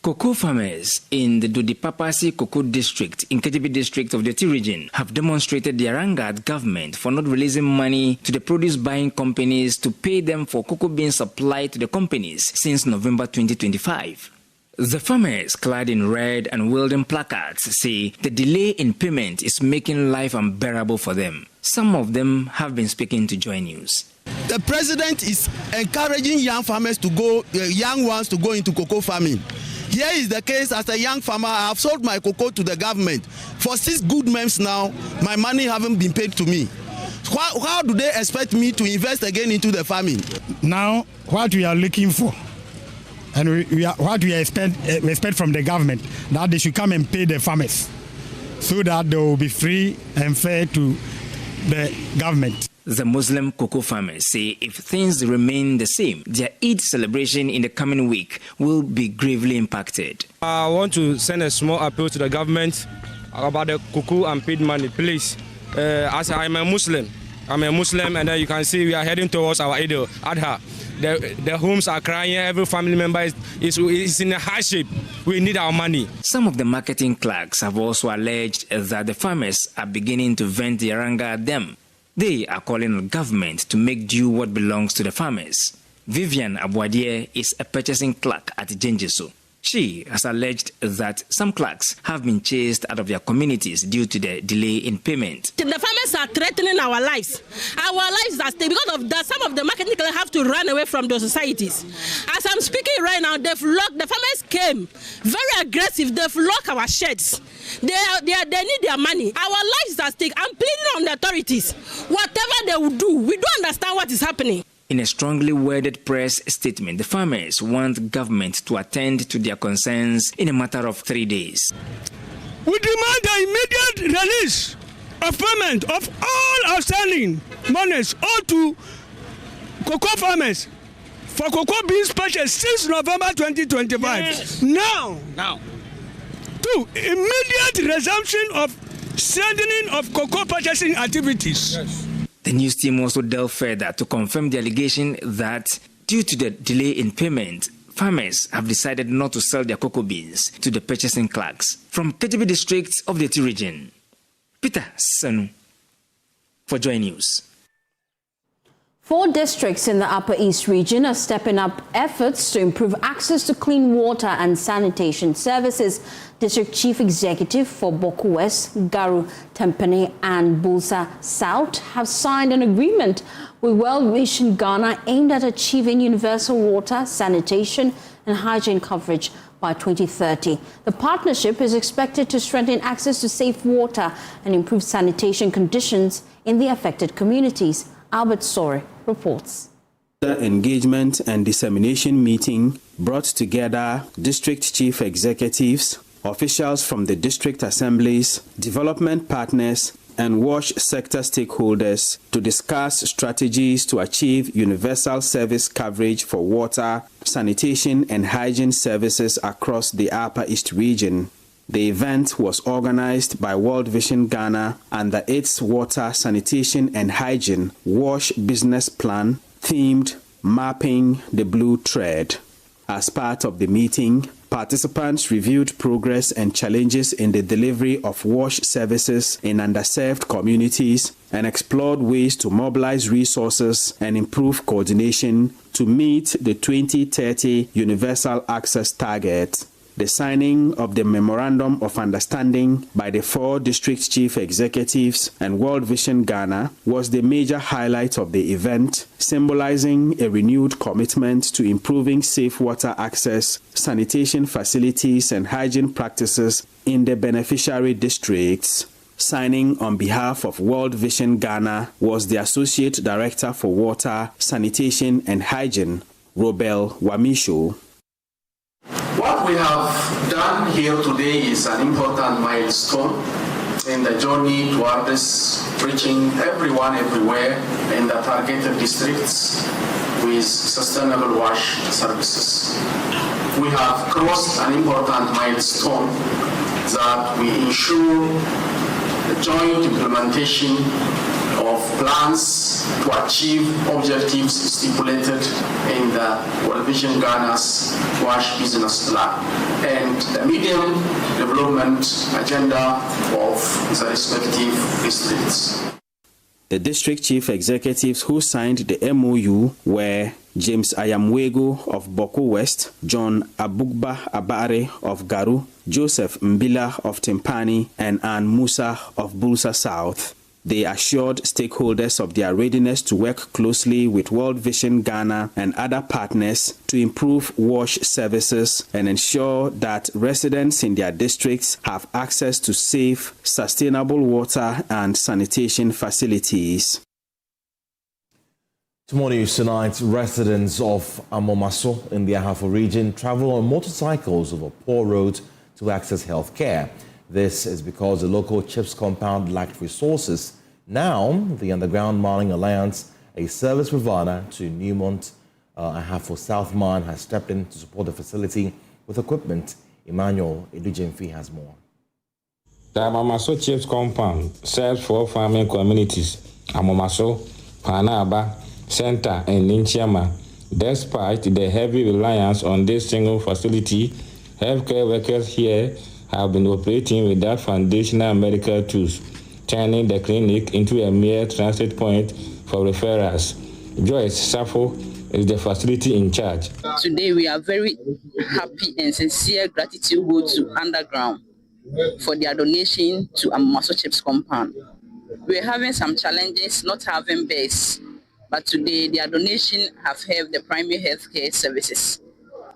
Cocoa farmers in the Dodipapasi Cocoa District in KJB district of the Oti region have demonstrated their anger at government for not releasing money to the produce buying companies to pay them for cocoa beans supplied to the companies since November 2025. The farmers, clad in red and wielding placards, say the delay in payment is making life unbearable for them. Some of them have been speaking to JoyNews. The president is encouraging young farmers to go, young ones to go into cocoa farming. Here is the case. As a young farmer, I have sold my cocoa to the government. For 6 good months now, my money haven't been paid to me. How do they expect me to invest again into the farming? Now, what we are looking for, and what we expect from the government, that they should come and pay the farmers, so that they will be free and fair to the government. The Muslim cocoa farmers say if things remain the same, their Eid celebration in the coming week will be gravely impacted. I want to send a small appeal to the government about the cocoa and paid money. Please, as I'm a Muslim, and then you can see we are heading towards our Eid al-Adha. The homes are crying, every family member is in a hardship. We need our money. Some of the marketing clerks have also alleged that the farmers are beginning to vent their anger at them. They are calling on government to make due what belongs to the farmers. Vivian Abuadie is a purchasing clerk at Genjesu. She has alleged that some clerks have been chased out of their communities due to the delay in payment. The farmers are threatening our lives. Our lives are staying because of that. Some of the marketing clerks have to run away from those societies. As I'm speaking right now, the farmers came very aggressive. They've locked our sheds. They need their money. Our lives are at stake. I'm pleading on the authorities. Whatever they will do, we don't understand what is happening. In a strongly worded press statement, the farmers want government to attend to their concerns in a matter of 3 days. We demand the immediate release of payment of all outstanding monies owed to cocoa farmers for cocoa beans purchase since November 2025. Yes. Now. 2. Immediate resumption of strengthening of cocoa purchasing activities. Yes. The news team also delved further to confirm the allegation that due to the delay in payment, farmers have decided not to sell their cocoa beans to the purchasing clerks. From KGB district of the T region, Peter Sanu for JoyNews. 4 districts in the Upper East region are stepping up efforts to improve access to clean water and sanitation services. District Chief Executive for Boku West, Garu, Tempene and Bulsa South have signed an agreement with World Vision Ghana aimed at achieving universal water, sanitation and hygiene coverage by 2030. The partnership is expected to strengthen access to safe water and improve sanitation conditions in the affected communities. Albert Sore reports. The engagement and dissemination meeting brought together district chief executives, officials from the district assemblies, development partners, and WASH sector stakeholders to discuss strategies to achieve universal service coverage for water, sanitation, and hygiene services across the Upper East region. The event was organized by World Vision Ghana under its Water, Sanitation and Hygiene WASH business plan themed Mapping the Blue Thread. As part of the meeting, participants reviewed progress and challenges in the delivery of WASH services in underserved communities and explored ways to mobilize resources and improve coordination to meet the 2030 Universal Access target. The signing of the Memorandum of Understanding by the 4 district chief executives and World Vision Ghana was the major highlight of the event, symbolizing a renewed commitment to improving safe water access, sanitation facilities, and hygiene practices in the beneficiary districts. Signing on behalf of World Vision Ghana was the Associate Director for Water, Sanitation and Hygiene, Robel Wamisho. What we have done here today is an important milestone in the journey towards reaching everyone everywhere in the targeted districts with sustainable WASH services. We have crossed an important milestone that we ensure the joint implementation of plans to achieve objectives stipulated in the World Vision Ghana's WASH business plan and the medium development agenda of the respective districts. The district chief executives who signed the MOU were James Ayamwego of Boku West, John Abugba Abare of Garu, Joseph Mbila of Timpani, and Ann Musa of Bulsa South. They assured stakeholders of their readiness to work closely with World Vision Ghana and other partners to improve WASH services and ensure that residents in their districts have access to safe, sustainable water and sanitation facilities. Tomorrow news tonight, residents of Amomaso in the Ahafo region travel on motorcycles over poor roads to access health care. This is because the local chips compound lacked resources. Now, the Underground Mining Alliance, a service provider to Newmont Ahafo South Mine, has stepped in to support the facility with equipment. Emmanuel has more. The Amomaso Chips Compound serves 4 farming communities, Amomaso, Panaba, Center, and Ninchiama. Despite the heavy reliance on this single facility, healthcare workers here have been operating without foundational medical tools, turning the clinic into a mere transit point for referrals. Joyce Sarfo is the facility in charge. Today we are very happy and sincere gratitude go to Underground for their donation to Amomaso Chips Compound. We're having some challenges not having beds, but today their donation have helped the primary healthcare services.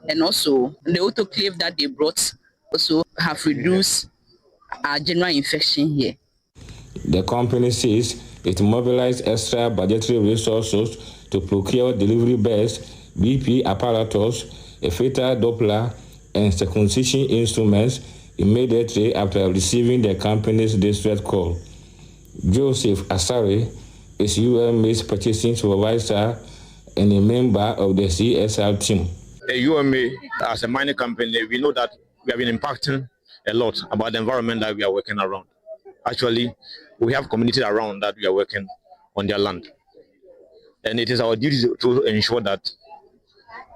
And also the autoclave that they brought also have reduced our general infection here. The company says it mobilized extra budgetary resources to procure delivery beds, BP apparatus, a fetal Doppler, and circumcision instruments immediately after receiving the company's distress call. Joseph Asare is UMA's purchasing supervisor and a member of the CSR team. The UMA, as a mining company, we know that we have been impacting a lot about the environment that we are working around. Actually, we have communities around that we are working on their land. And it is our duty to ensure that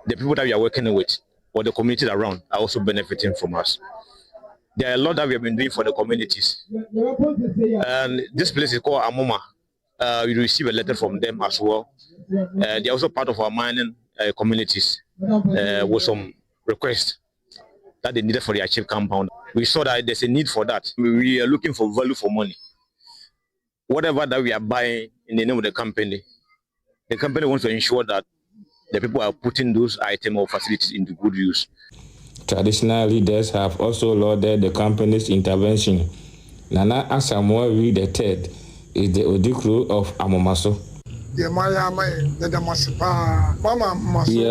the people that we are working with or the communities around are also benefiting from us. There are a lot that we have been doing for the communities. And this place is called Amoma. We receive a letter from them as well. They are also part of our mining communities with some requests that they needed for the achieved compound. We saw that there's a need for that. We are looking for value for money. Whatever that we are buying in the name of the company wants to ensure that the people are putting those items or facilities into good use. Traditional leaders have also lauded the company's intervention. Nana Asamoah III is the Odikru of Amomaso. We are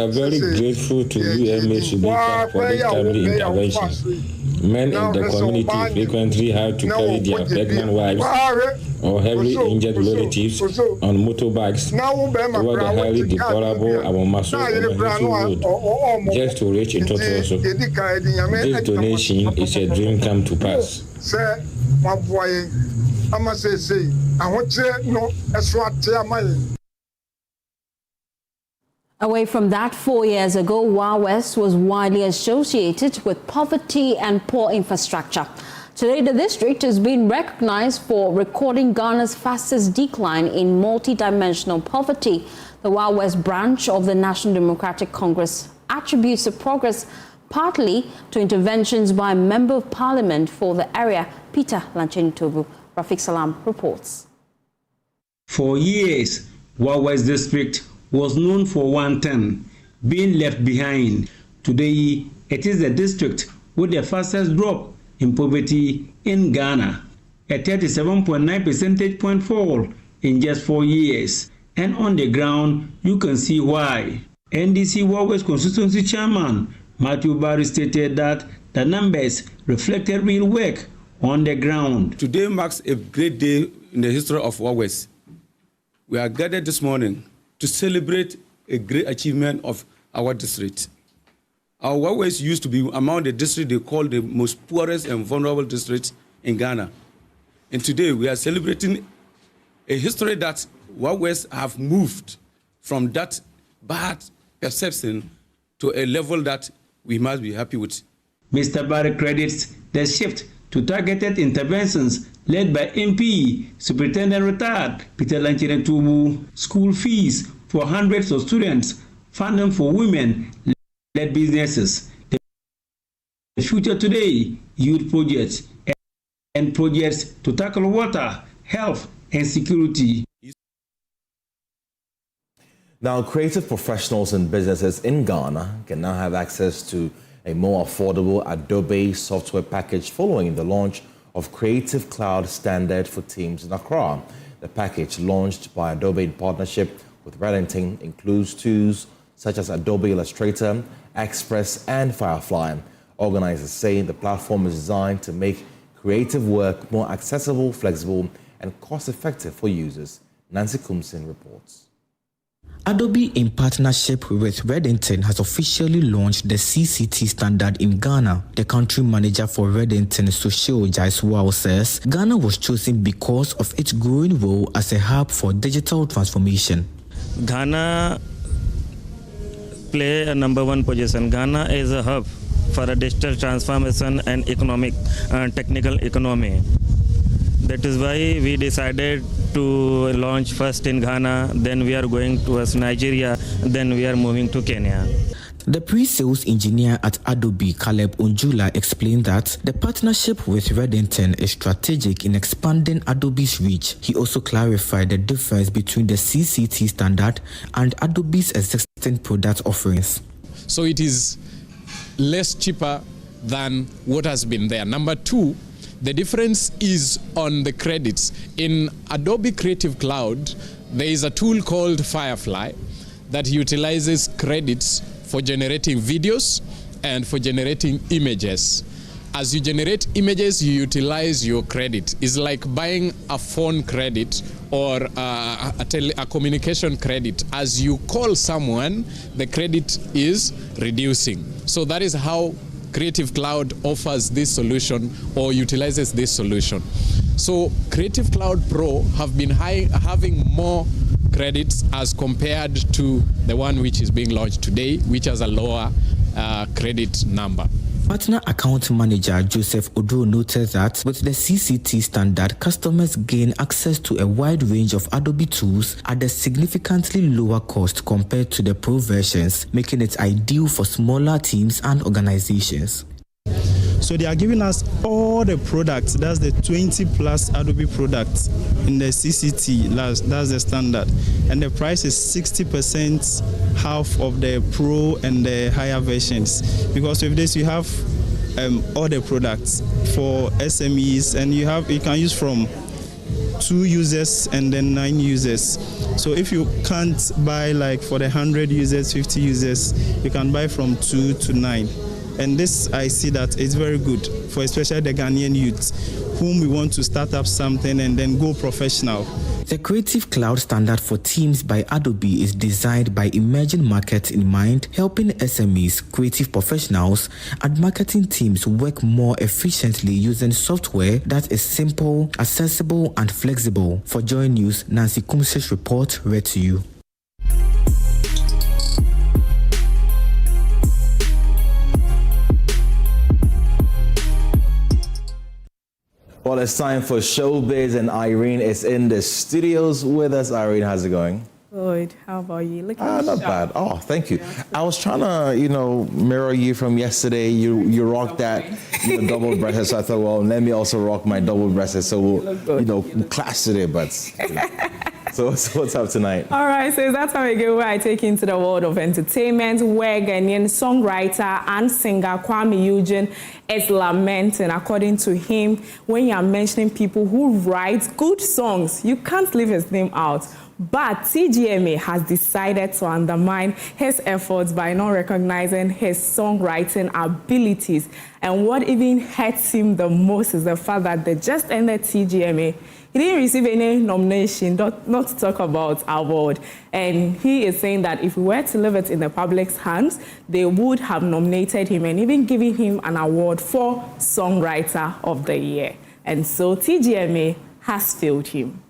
very grateful to UMA Subika for this timely intervention. Men in the community frequently have to carry their pregnant wives or heavily injured relatives on motorbikes toward the highly deplorable Amomaso road just to reach Itotoso. This donation is a dream come to pass. Away from that, 4 years ago, Wild West was widely associated with poverty and poor infrastructure. Today, the district has been recognized for recording Ghana's fastest decline in multi-dimensional poverty. The Wild West branch of the National Democratic Congress attributes the progress partly to interventions by a Member of Parliament for the area, Peter Lancheni-Tobu. Rafiq Salam reports. For years, Wild West district was known for one thing, being left behind. Today, it is the district with the fastest drop in poverty in Ghana, a 37.9 percentage point fall in just 4 years. And on the ground, you can see why. NDC Wild West Constituency Chairman Matthew Barry stated that the numbers reflected real work on the ground. Today marks a great day in the history of Wild West. We are gathered this morning to celebrate a great achievement of our district. Our Wild West used to be among the districts they call the most poorest and vulnerable districts in Ghana. And today we are celebrating a history that Wild West have moved from that bad perception to a level that we must be happy with. Mr. Barry credits the shift to targeted interventions led by MP, Superintendent Retired Peter Lancheni-Tobu, school fees for hundreds of students, funding for women-led businesses, the Future Today youth projects, and projects to tackle water, health, and security. Now, creative professionals and businesses in Ghana can now have access to a more affordable Adobe software package following the launch of Creative Cloud Standard for Teams in Accra. The package, launched by Adobe in partnership with Reddington, includes tools such as Adobe Illustrator, Express, and Firefly. Organizers say the platform is designed to make creative work more accessible, flexible, and cost-effective for users. Nancy Kumsin reports. Adobe, in partnership with Reddington, has officially launched the CCT standard in Ghana. The country manager for Reddington, Social Jaiswal, says Ghana was chosen because of its growing role as a hub for digital transformation. Ghana play a #1 position. Ghana is a hub for a digital transformation and economic technical economy. That is why we decided to launch first in Ghana, then we are going towards Nigeria, then we are moving to Kenya. The pre-sales engineer at Adobe, Caleb Onjula, explained that the partnership with Reddington is strategic in expanding Adobe's reach. He also clarified the difference between the CCT standard and Adobe's existing product offerings. So it is less cheaper than what has been there. Number two, the difference is on the credits. In Adobe Creative Cloud, there is a tool called Firefly that utilizes credits for generating videos and for generating images. as you generate images, you utilize your credit. It's like buying a phone credit or a communication credit. As you call someone, the credit is reducing. So that is how Creative Cloud offers this solution or utilizes this solution. So Creative Cloud Pro have been having more credits as compared to the one which is being launched today, which has a lower credit number. Partner account manager Joseph Odo noted that with the CCT standard, customers gain access to a wide range of Adobe tools at a significantly lower cost compared to the Pro versions, making it ideal for smaller teams and organizations. So they are giving us all the products, that's the 20 plus Adobe products in the CCT, that's the standard. And the price is 60% half of the Pro and the higher versions. Because with this you have all the products for SMEs, and you can use from 2 users and then 9 users. So if you can't buy like for the 100 users, 50 users, you can buy from 2 to 9. And this, I see that it's very good for especially the Ghanaian youths whom we want to start up something and then go professional. The Creative Cloud standard for teams by Adobe is designed by emerging markets in mind, helping SMEs, creative professionals, and marketing teams work more efficiently using software that is simple, accessible, and flexible. For JoyNews, Nancy Kumse's report read to you. Well, it's time for Showbiz, and Irene is in the studios with us. Irene, how's it going? Good. How about you? Not bad. Oh, thank you. I was trying to, mirror you from yesterday. You rocked that double-breasted, so I thought, well, let me also rock my double-breasted, so we'll, clash today, but... So what's up tonight? All right, so it's that time again where I take you into the world of entertainment, where Ghanaian songwriter and singer Kwame Eugene is lamenting. According to him, when you are mentioning people who write good songs, you can't leave his name out. But TGMA has decided to undermine his efforts by not recognizing his songwriting abilities. And what even hurts him the most is the fact that they just ended TGMA. He didn't receive any nomination, not to talk about award. And he is saying that if we were to leave it in the public's hands, they would have nominated him and even given him an award for Songwriter of the Year. And so TGMA has failed him.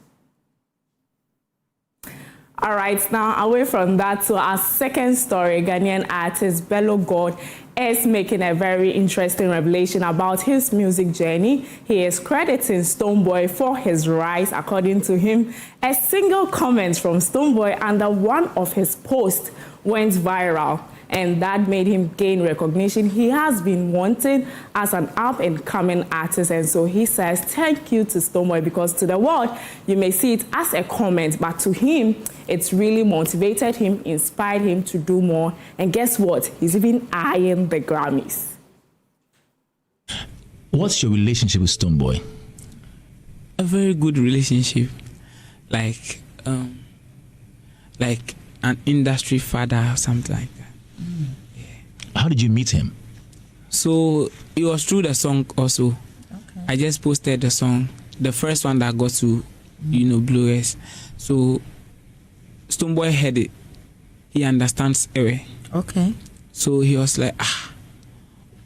All right, now away from that to our second story, Ghanaian artist Bello God is making a very interesting revelation about his music journey. He is crediting Stonebwoy for his rise. According to him, a single comment from Stonebwoy under one of his posts went viral, and that made him gain recognition he has been wanting as an up-and-coming artist. And so he says thank you to Stonebwoy, because to the world, you may see it as a comment, but to him, it's really motivated him, inspired him to do more. And guess what? He's even eyeing the Grammys. What's your relationship with Stonebwoy? A very good relationship. Like an industry father or something like that. Yeah. How did you meet him? So it was through the song also. Okay. I just posted the song, the first one that got to, blowers. So Stonebwoy heard it. He understands Ewe. Okay. So he was like,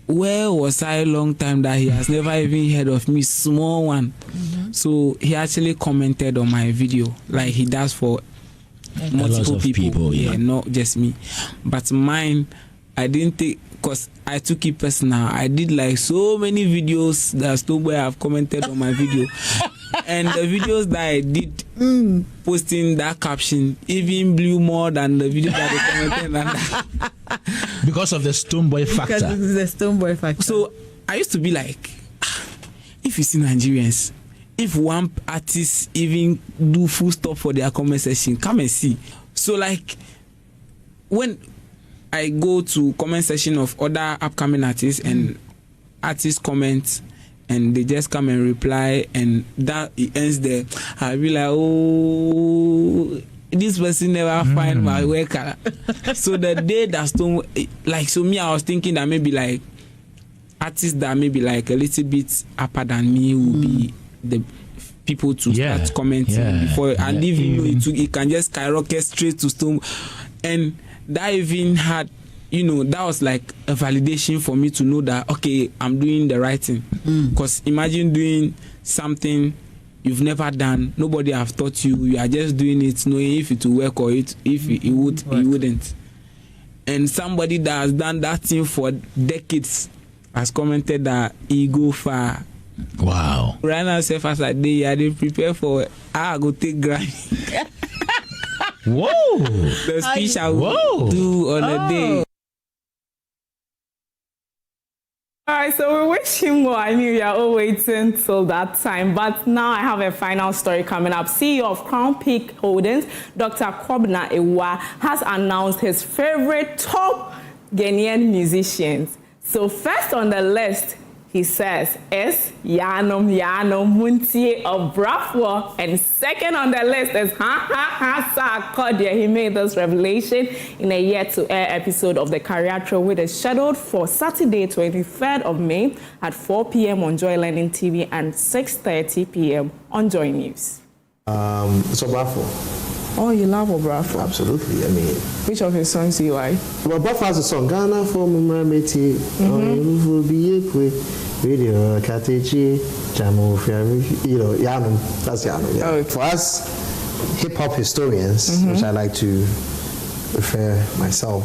where was I a long time that he has never even heard of me, small one. Mm-hmm. So he actually commented on my video, like he does for multiple people. Yeah, not just me. But mine, I didn't take, because I took it personal. I did like so many videos that Stonebwoy have commented on my video. And the videos that I did posting that caption even blew more than the video that they commented on that. Because of the Stonebwoy factor. Because of the Stonebwoy factor. So I used to be like, if you see Nigerians, if one artist even do full stop for their comment section, come and see. So like when I go to comment section of other upcoming artists and artists comment and they just come and reply and that it ends there, I'll be like, oh, this person never find my work. So the day that Stone, like, so me, I was thinking that maybe like artists that maybe like a little bit upper than me will be the people to start commenting before, and even you know it can just skyrocket straight to stone, and that even had, you know, that was like a validation for me to know that okay, I'm doing the right thing. Because imagine doing something you've never done, nobody have taught you, you are just doing it knowing if it will work or if it wouldn't. And somebody that has done that thing for decades has commented that he go far. Wow. Right now, self as I they prepare for I go take Grammy. Whoa. The speech I will do on a day. All right, so we wish him well. I mean, we are all waiting till that time. But now I have a final story coming up. CEO of Crown Peak Holdings, Dr. Kwabena Ewa, has announced his favorite top Ghanaian musicians. So first on the list, he says, is Yano Muntie of Brafwa. And second on the list is Sarfo. He made this revelation in a yet-to-air episode of the Career Show, which is scheduled for Saturday, 23rd of May at 4 p.m. on Joy Learning TV and 6:30 p.m. on Joy News. So Brafwa. Oh, you love Brafwa? Absolutely. I mean, which of his songs do you like? Well, Brafwa has a song, Ghana for Mumameti, Radio, Katechi, Jamu, you know, Yanum, that's Yanum. Yeah. Okay. For us hip hop historians, which I like to refer myself,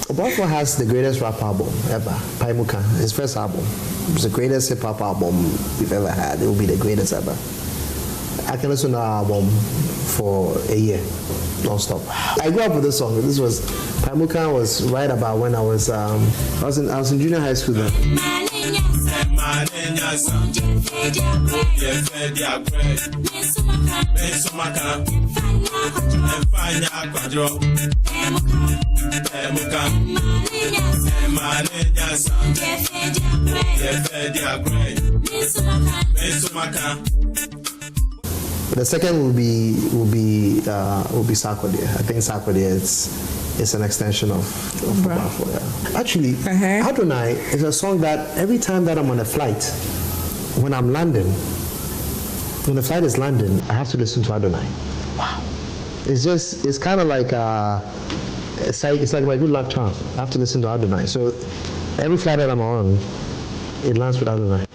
Brafwa has the greatest rap album ever, Paimuka, his first album. It's the greatest hip hop album we've ever had. It will be the greatest ever. I can listen to our album for a year, non-stop. I grew up with this song. This was Paimuka was right about when I was in junior high school then. The second will be Sarfo. I think Sarfo is an extension of Brafwa. Yeah. Actually, Adonai is a song that every time that I'm on a flight, when I'm landing, when the flight is landing, I have to listen to Adonai. Wow. It's kind of like it's like my good luck charm. I have to listen to Adonai. So every flight that I'm on, it lands with Adonai.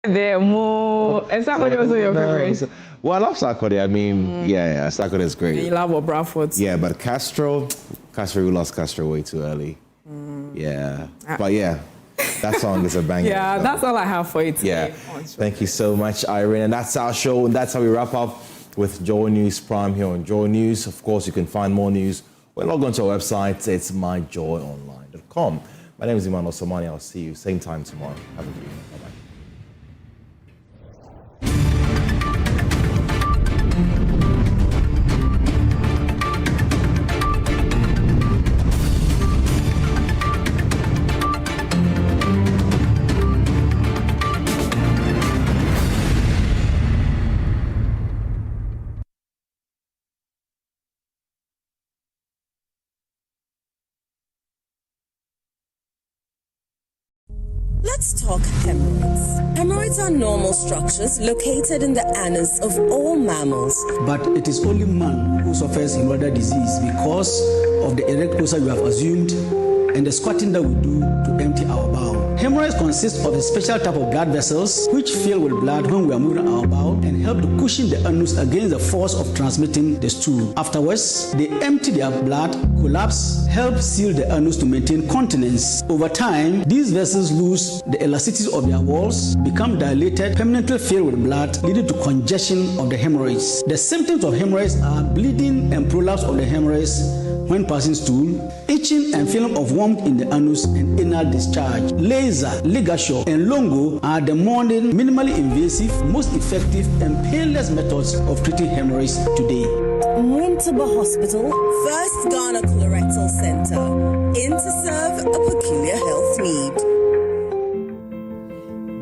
Is Sarfo also your favorite? Well, I love Sarfo. I mean, yeah, Sarfo is great. And you love Brafwa. Yeah, but Castro, we lost Castro way too early. Yeah, but yeah, that song is a banger. Yeah, that's all I have for you today. Yeah, thank you so much, Irene. And that's our show, and that's how we wrap up with Joy News Prime here on Joy News. Of course, you can find more news when you log on to our website. It's myjoyonline.com. My name is Emmanuel Samani. I'll see you same time tomorrow. Have a good evening. Bye-bye. Let's talk hemorrhoids. Hemorrhoids are normal structures located in the anus of all mammals. But it is only man who suffers hemorrhoidal disease because of the erect posture we have assumed and the squatting that we do to empty our bowel. Hemorrhoids consist of a special type of blood vessels which fill with blood when we are moving our bowel and help to cushion the anus against the force of transmitting the stool. Afterwards, they empty their blood, collapse, help seal the anus to maintain continence. Over time, these vessels lose the elasticity of their walls, become dilated, permanently filled with blood, leading to congestion of the hemorrhoids. The symptoms of hemorrhoids are bleeding and prolapse of the hemorrhoids when passing stool, itching and feeling of warmth in the anus and anal discharge. Laser, ligature, and longo are the modern, minimally invasive, most effective, and painless methods of treating hemorrhoids today. Muntaba Hospital, first Ghana Colorectal Center, in to serve a peculiar health need.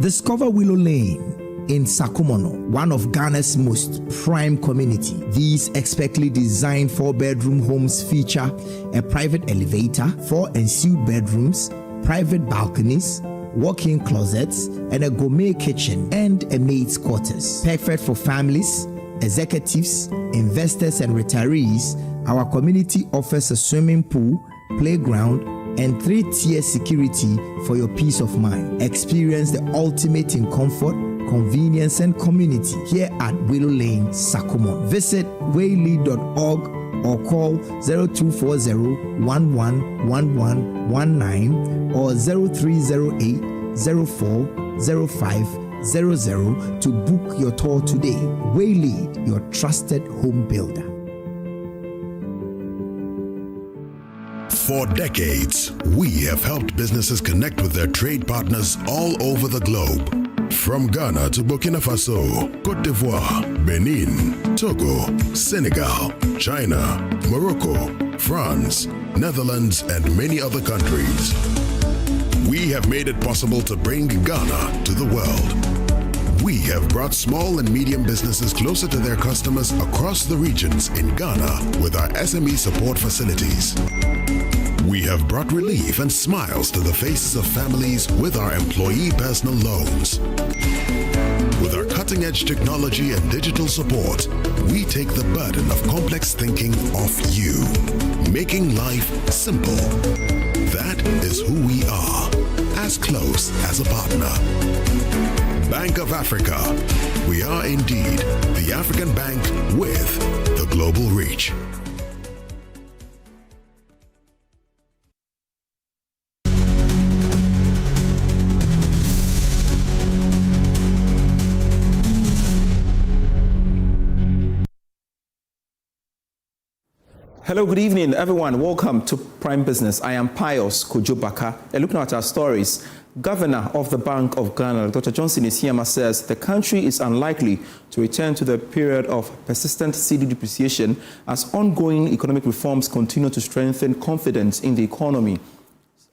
Discover Willow Lane in Sakumono, one of Ghana's most prime community. These expertly designed 4-bedroom homes feature a private elevator, 4 ensuite bedrooms, private balconies, walk-in closets, and a gourmet kitchen and a maid's quarters. Perfect for families, executives, investors, and retirees. Our community offers a swimming pool, playground, and 3-tier security for your peace of mind. Experience the ultimate in comfort, convenience, and community here at Willow Lane, Sakumo. Visit waylead.org or call 0240-111119 or 0308-040500 to book your tour today. Waylead, your trusted home builder. For decades, we have helped businesses connect with their trade partners all over the globe. From Ghana to Burkina Faso, Côte d'Ivoire, Benin, Togo, Senegal, China, Morocco, France, Netherlands, and many other countries. We have made it possible to bring Ghana to the world. We have brought small and medium businesses closer to their customers across the regions in Ghana with our SME support facilities. We have brought relief and smiles to the faces of families with our employee personal loans. With our cutting-edge technology and digital support, we take the burden of complex thinking off you, making life simple. That is who we are, as close as a partner. Bank of Africa. We are indeed the African bank with the global reach. Hello, good evening, everyone. Welcome to Prime Business. I am Pius Kojobaka. And looking at our stories, Governor of the Bank of Ghana, Dr. Johnson Isiama, says the country is unlikely to return to the period of persistent cedi depreciation as ongoing economic reforms continue to strengthen confidence in the economy.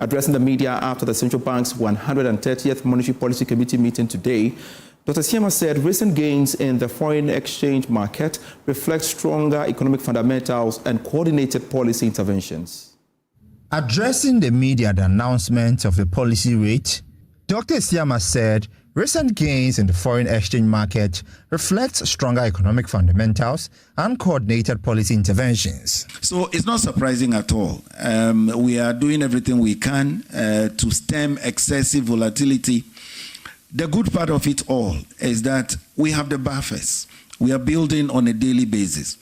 Addressing the media after the Central Bank's 130th Monetary Policy Committee meeting today, Dr. Isiama said recent gains in the foreign exchange market reflect stronger economic fundamentals and coordinated policy interventions. Addressing the media at the announcement of the policy rate, Dr. Isiama said recent gains in the foreign exchange market reflect stronger economic fundamentals and coordinated policy interventions. So it's not surprising at all. We are doing everything we can to stem excessive volatility. The good part of it all is that we have the buffers. We are building on a daily basis.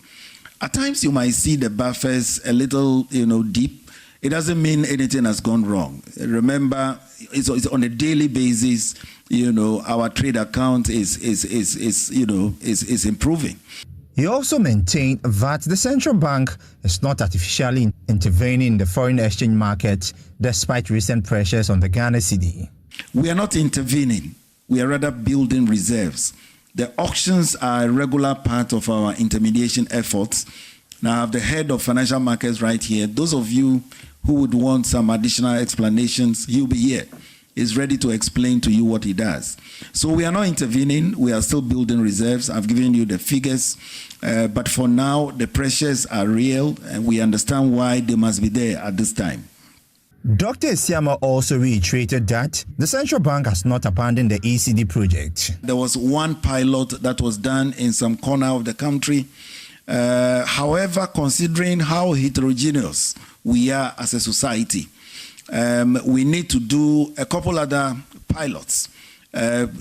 At times you might see the buffers a little, deep. It doesn't mean anything has gone wrong. Remember, it's on a daily basis. Our trade account is improving. He also maintained that the central bank is not artificially intervening in the foreign exchange market despite recent pressures on the Ghana cedi. We are not intervening. We are rather building reserves. The auctions are a regular part of our intermediation efforts. Now I have the head of financial markets right here. Those of you who would want some additional explanations, he'll be here. He's ready to explain to you what he does. So we are not intervening. We are still building reserves. I've given you the figures. But for now, the pressures are real, and we understand why they must be there at this time. Dr. Isiama also reiterated that the central bank has not abandoned the ECD project. There was one pilot that was done in some corner of the country. However, considering how heterogeneous we are as a society, we need to do a couple other pilots, and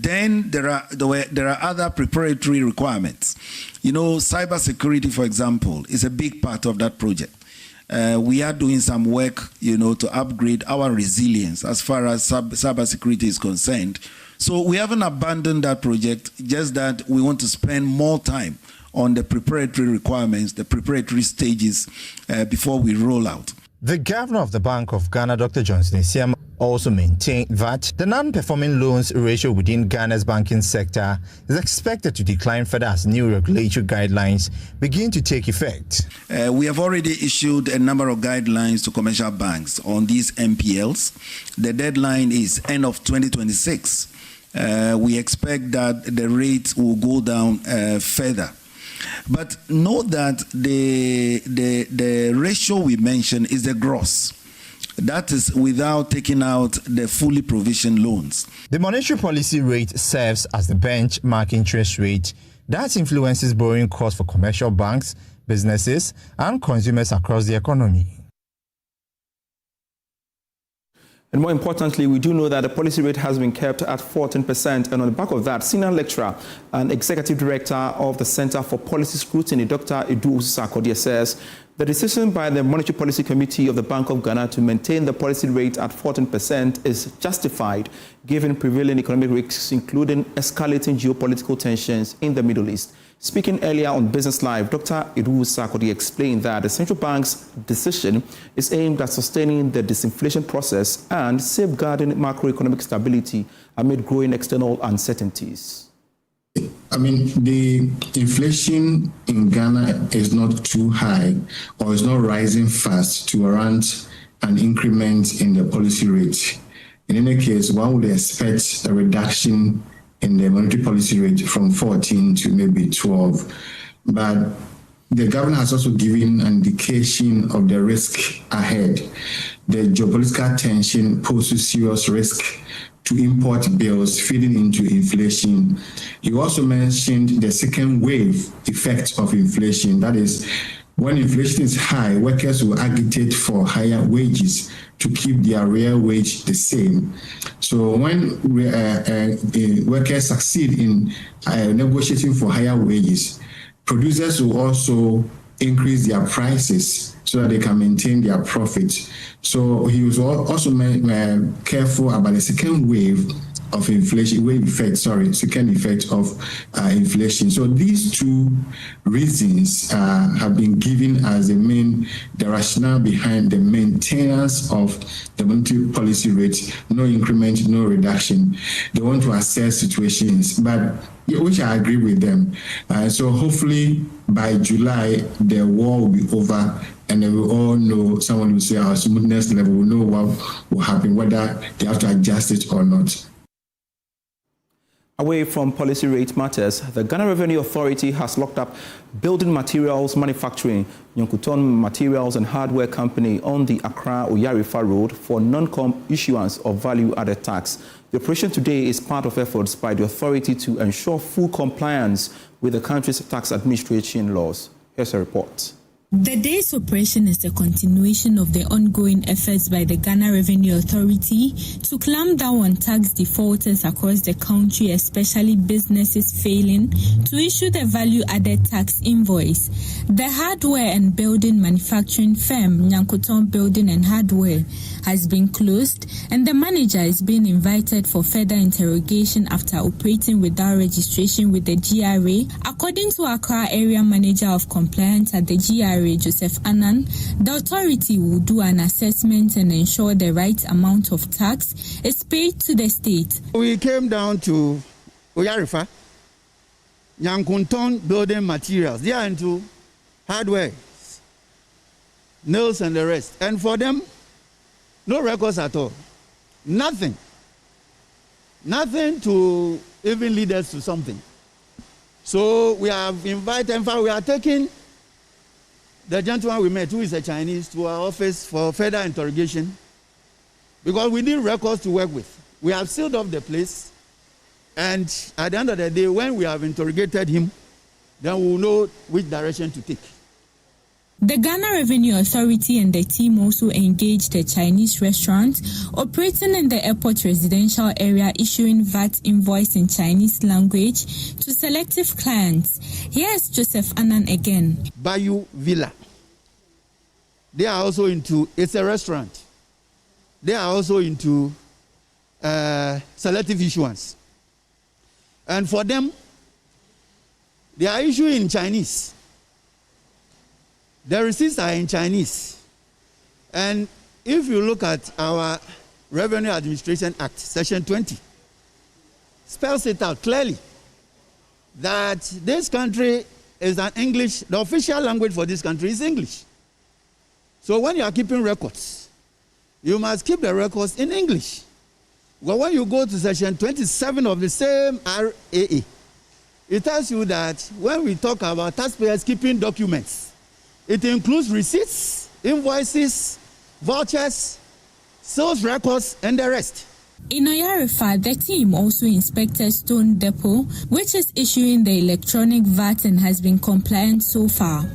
then there are other preparatory requirements. Cybersecurity, for example, is a big part of that project. We are doing some work, to upgrade our resilience as far as cybersecurity is concerned. So we haven't abandoned that project, just that we want to spend more time on the preparatory requirements, the preparatory stages before we roll out. The governor of the Bank of Ghana, Dr. Johnson Isiama, also maintained that the non-performing loans ratio within Ghana's banking sector is expected to decline further as new regulatory guidelines begin to take effect. We have already issued a number of guidelines to commercial banks on these NPLs. The deadline is end of 2026. We expect that the rate will go down further. But note that the ratio we mentioned is the gross. That is without taking out the fully provisioned loans. The monetary policy rate serves as the benchmark interest rate that influences borrowing costs for commercial banks, businesses, and consumers across the economy. And more importantly, we do know that the policy rate has been kept at 14%. And on the back of that, senior lecturer and executive director of the Center for Policy Scrutiny, Dr. Edu Sarfo, says the decision by the Monetary Policy Committee of the Bank of Ghana to maintain the policy rate at 14% is justified, given prevailing economic risks, including escalating geopolitical tensions in the Middle East. Speaking earlier on Business Live, Dr. Edu Sarfo explained that the central bank's decision is aimed at sustaining the disinflation process and safeguarding macroeconomic stability amid growing external uncertainties. I mean, the inflation in Ghana is not too high or is not rising fast to warrant an increment in the policy rate. In any case, one would expect a reduction in the monetary policy rate from 14 to maybe 12. But the governor has also given an indication of the risk ahead. The geopolitical tension poses serious risk to import bills feeding into inflation. You also mentioned the second wave effect of inflation. That is, when inflation is high, workers will agitate for higher wages to keep their real wage the same. So when workers succeed in negotiating for higher wages, producers will also increase their prices so that they can maintain their profits. So he was also careful about the second wave of inflation, second effect of inflation. So these two reasons have been given as the rationale behind the maintenance of the monetary policy rate, no increment, no reduction. They want to assess situations, but which I agree with them. So hopefully by July, the war will be over, and then we all know, someone will say our smoothness level, will know what will happen, whether they have to adjust it or not. Away from policy rate matters, the Ghana Revenue Authority has locked up building materials manufacturing, Nyankuton Materials and Hardware Company on the Accra-Oyarifa Road for non-com issuance of value-added tax. The operation today is part of efforts by the authority to ensure full compliance with the country's tax administration laws. Here's a report. The day's operation is a continuation of the ongoing efforts by the Ghana Revenue Authority to clamp down on tax defaulters across the country, especially businesses failing to issue the value-added tax invoice. The hardware and building manufacturing firm, Nyankuton Building and Hardware, has been closed, and the manager is being invited for further interrogation after operating without registration with the GRA. According to Accra Area Manager of Compliance at the GRA, Joseph Annan, the authority will do an assessment and ensure the right amount of tax is paid to the state. We came down to Oyarifa, Nyankunton Building Materials. They are into hardware, nails and the rest. And for them, no records at all. Nothing. Nothing to even lead us to something. So we have invited, in fact, we are taking the gentleman we met, who is a Chinese, to our office for further interrogation because we need records to work with. We have sealed off the place, and at the end of the day, when we have interrogated him, then we will know which direction to take. The Ghana Revenue Authority and the team also engaged a Chinese restaurant operating in the airport residential area, issuing VAT invoice in Chinese language to selective clients. Here's Joseph Annan again. Bayou Villa. They are also into, it's a restaurant. They are also into selective issuance. And for them, they are issuing in Chinese. The receipts are in Chinese. And if you look at our Revenue Administration Act, Section 20, spells it out clearly that this country is an English, the official language for this country is English. So when you are keeping records, you must keep the records in English. Well, when you go to Section 27 of the same RAA, it tells you that when we talk about taxpayers keeping documents, it includes receipts, invoices, vouchers, sales records, and the rest. In Oyarifa, the team also inspected Stone Depot, which is issuing the electronic VAT and has been compliant so far.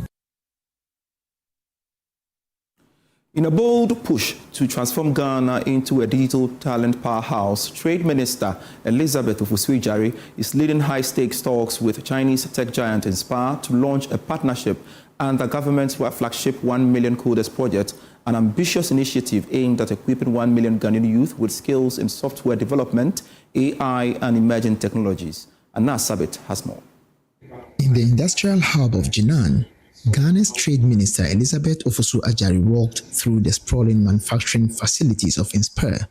In a bold push to transform Ghana into a digital talent powerhouse, Trade Minister Elizabeth Ofusui-Jare is leading high-stakes talks with Chinese tech giant Inspire to launch a partnership and the government's flagship 1 million coders project, an ambitious initiative aimed at equipping 1 million Ghanaian youth with skills in software development, AI, and emerging technologies. Anna Sabit has more. In the industrial hub of Jinan, Ghana's Trade Minister Elizabeth Ofusui-Jare walked through the sprawling manufacturing facilities of Inspire,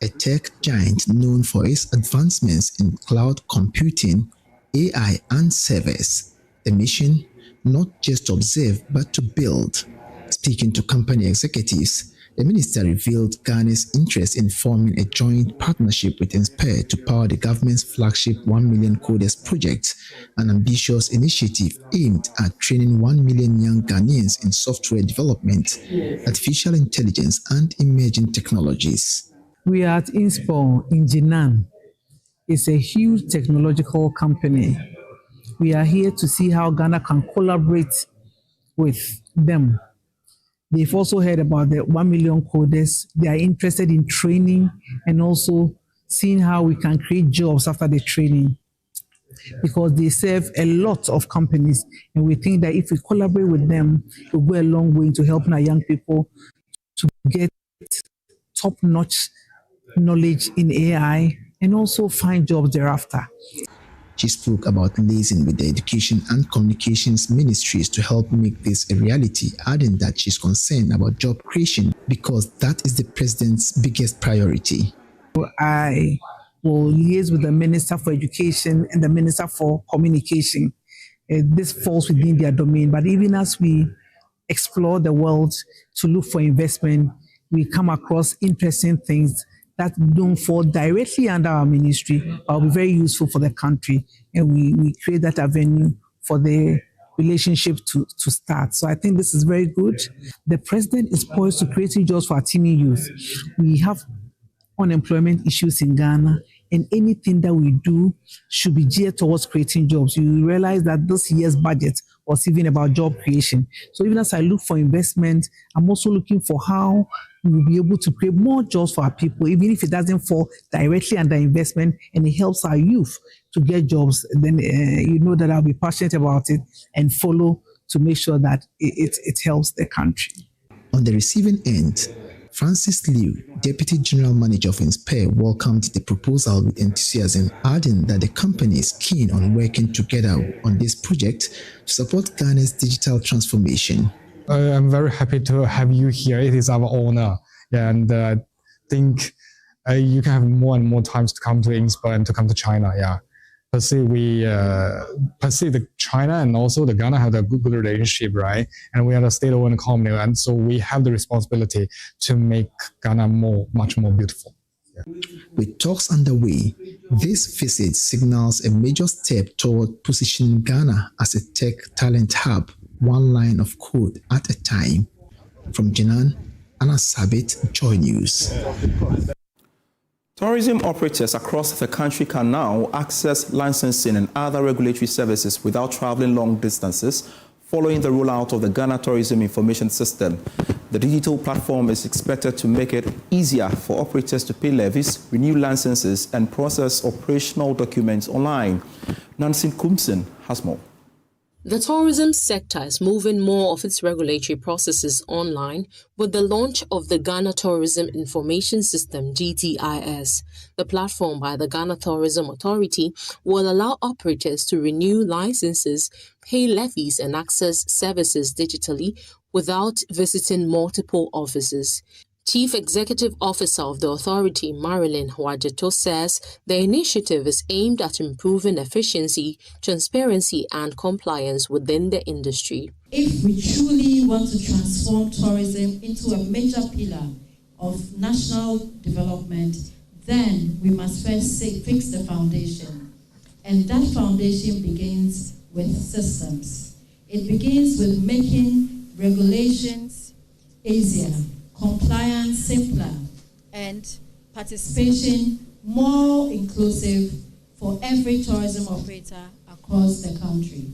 a tech giant known for its advancements in cloud computing, AI, and servers. The mission, not just to observe, but to build. Speaking to company executives, the minister revealed Ghana's interest in forming a joint partnership with Inspire to power the government's flagship 1 million coders project, an ambitious initiative aimed at training 1 million young Ghanaians in software development, artificial intelligence, and emerging technologies. We are at Inspire in Jinan. It's a huge technological company. We are here to see how Ghana can collaborate with them. They've also heard about the 1 million coders. They are interested in training and also seeing how we can create jobs after the training, because they serve a lot of companies. And we think that if we collaborate with them, it will go a long way into helping our young people to get top-notch knowledge in AI and also find jobs thereafter. She spoke about liaising with the Education and Communications Ministries to help make this a reality, adding that she's concerned about job creation because that is the president's biggest priority. I will liaise with the Minister for Education and the Minister for Communication. This falls within their domain, but even as we explore the world to look for investment, we come across interesting things that don't fall directly under our ministry, but will be very useful for the country. And we create that avenue for the relationship to start. So I think this is very good. The president is poised to create jobs for our teeming youth. We have unemployment issues in Ghana, and anything that we do should be geared towards creating jobs. You realize that this year's budget was even about job creation. So even as I look for investment, I'm also looking for how we will be able to create more jobs for our people, even if it doesn't fall directly under investment and it helps our youth to get jobs. Then you know that I'll be passionate about it and follow to make sure that it helps the country. On the receiving end, Francis Liu, Deputy General Manager of Inspire, welcomed the proposal with enthusiasm, adding that the company is keen on working together on this project to support Ghana's digital transformation. I'm very happy to have you here. It is our honor, and I think you can have more and more times to come to Inspire and to come to China. Yeah, per se, we perceive the China and also the Ghana have a good relationship, right? And we are a state-owned company, and so we have the responsibility to make Ghana much more beautiful. Yeah. With talks underway, this visit signals a major step toward positioning Ghana as a tech talent hub, one line of code at a time. From Jinan, Anna Sabit, JoyNews. Tourism operators across the country can now access licensing and other regulatory services without traveling long distances following the rollout of the Ghana Tourism Information System. The digital platform is expected to make it easier for operators to pay levies, renew licenses, and process operational documents online. Nancy Kumsen has more. The tourism sector is moving more of its regulatory processes online with the launch of the Ghana Tourism Information System, GTIS. The platform by the Ghana Tourism Authority will allow operators to renew licenses, pay levies, and access services digitally without visiting multiple offices. Chief Executive Officer of the authority, Marilyn Wajeto, says the initiative is aimed at improving efficiency, transparency, and compliance within the industry. If we truly want to transform tourism into a major pillar of national development, then we must first fix the foundation. And that foundation begins with systems. It begins with making regulations easier, compliance simpler, and participation more inclusive for every tourism operator across the country.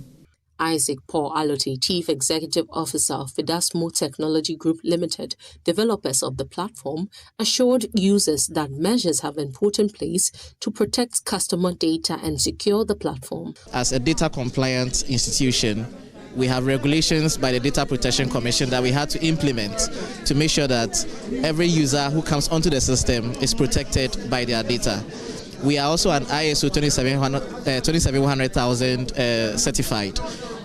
Isaac Paul Alote, Chief Executive Officer of Fidasmo Technology Group Limited, developers of the platform, assured users that measures have been put in place to protect customer data and secure the platform. As a data compliant institution, we have regulations by the Data Protection Commission that we had to implement to make sure that every user who comes onto the system is protected by their data. We are also an ISO 27100,000 certified,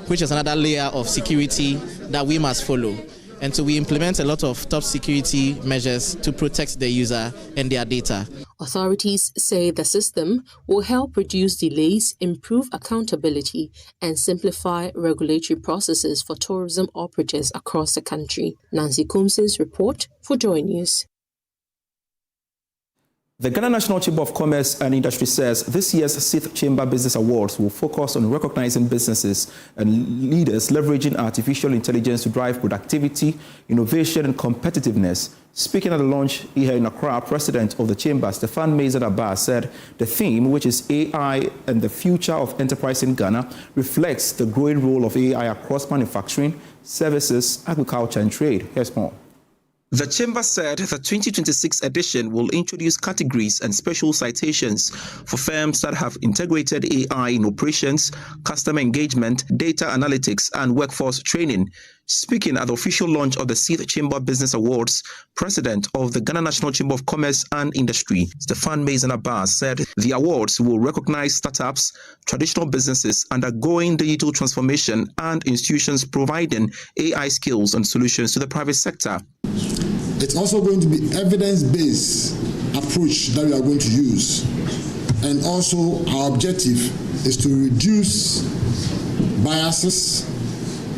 which is another layer of security that we must follow. And so we implement a lot of top security measures to protect the user and their data. Authorities say the system will help reduce delays, improve accountability, and simplify regulatory processes for tourism operators across the country. Nancy Kumson's report for JoyNews. The Ghana National Chamber of Commerce and Industry says this year's 6th Chamber Business Awards will focus on recognizing businesses and leaders leveraging artificial intelligence to drive productivity, innovation, and competitiveness. Speaking at the launch here in Accra, President of the Chamber, Stefan Mezan-Abbas, said the theme, which is AI and the future of enterprise in Ghana, reflects the growing role of AI across manufacturing, services, agriculture, and trade. Here's more. The Chamber said the 2026 edition will introduce categories and special citations for firms that have integrated AI in operations, customer engagement, data analytics, and workforce training. Speaking at the official launch of the 6th Chamber Business Awards, President of the Ghana National Chamber of Commerce and Industry, Stefan Mezan-Abbas, said the awards will recognize startups, traditional businesses undergoing digital transformation, and institutions providing AI skills and solutions to the private sector. It's also going to be evidence-based approach that we are going to use. And also our objective is to reduce biases,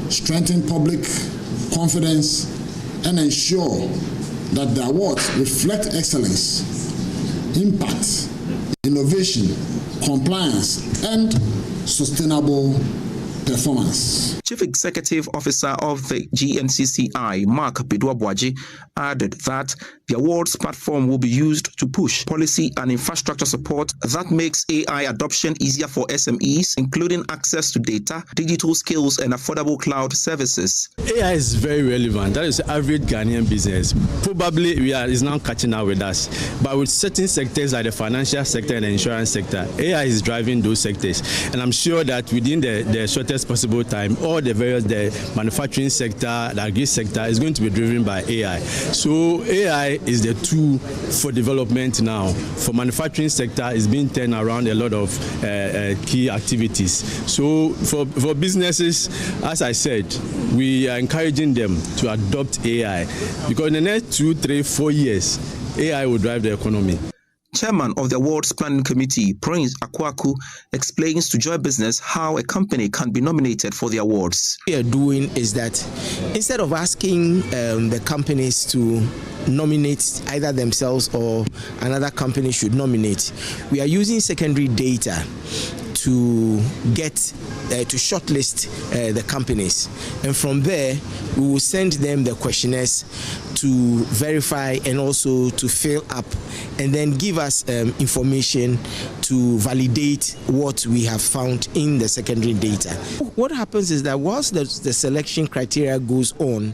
strengthen public confidence, and ensure that the awards reflect excellence, impact, innovation, compliance, and sustainable performance. Chief Executive Officer of the GNCCI, Mark Bedouabwaji, added that the awards platform will be used to push policy and infrastructure support that makes AI adoption easier for SMEs, including access to data, digital skills, and affordable cloud services. AI is very relevant. That is the average Ghanaian business. Probably is now catching up with us. But with certain sectors like the financial sector and the insurance sector, AI is driving those sectors. And I'm sure that within the shortest possible time, all the manufacturing sector, the agri sector is going to be driven by AI. So AI is the tool for development now. For manufacturing sector, it's being turned around a lot of key activities. So for businesses, as I said, we are encouraging them to adopt AI because in the next 2, 3, 4 years, AI will drive the economy. Chairman of the Awards Planning Committee, Prince Akwaku, explains to Joy Business how a company can be nominated for the awards. What we are doing is that instead of asking the companies to nominate either themselves or another company should nominate, we are using secondary data to get to shortlist the companies, and from there we will send them the questionnaires to verify and also to fill up, and then give us information to validate what we have found in the secondary data. What happens is that whilst the selection criteria goes on,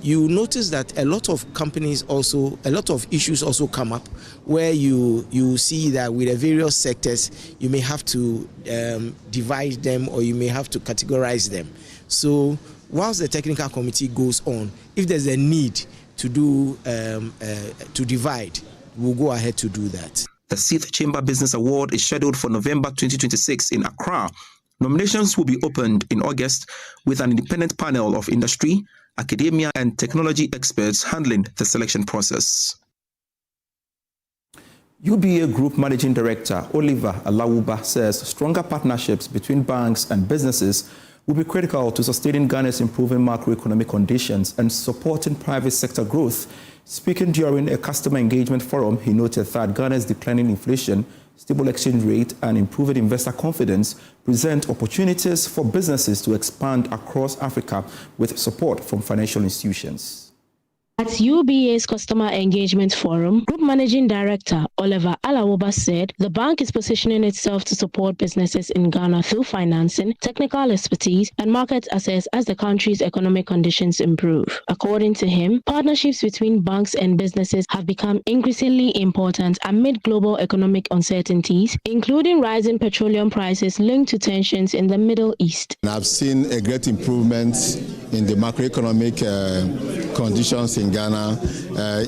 you notice that a lot of companies also, a lot of issues also come up where you see that with the various sectors, you may have to divide them or you may have to categorize them. So whilst the technical committee goes on, if there's a need to do to divide, we'll go ahead to do that. The 6th Chamber Business Award is scheduled for November 2026 in Accra. Nominations will be opened in August with an independent panel of industry, academia, and technology experts handling the selection process. UBA Group Managing Director Oliver Alawuba says stronger partnerships between banks and businesses will be critical to sustaining Ghana's improving macroeconomic conditions and supporting private sector growth. Speaking during a customer engagement forum, he noted that Ghana's declining inflation, stable exchange rate, and improving investor confidence present opportunities for businesses to expand across Africa with support from financial institutions. At UBA's Customer Engagement Forum, Group Managing Director Oliver Alawuba said the bank is positioning itself to support businesses in Ghana through financing, technical expertise, and market access as the country's economic conditions improve. According to him, partnerships between banks and businesses have become increasingly important amid global economic uncertainties, including rising petroleum prices linked to tensions in the Middle East. I've seen a great improvement in the macroeconomic conditions in Ghana.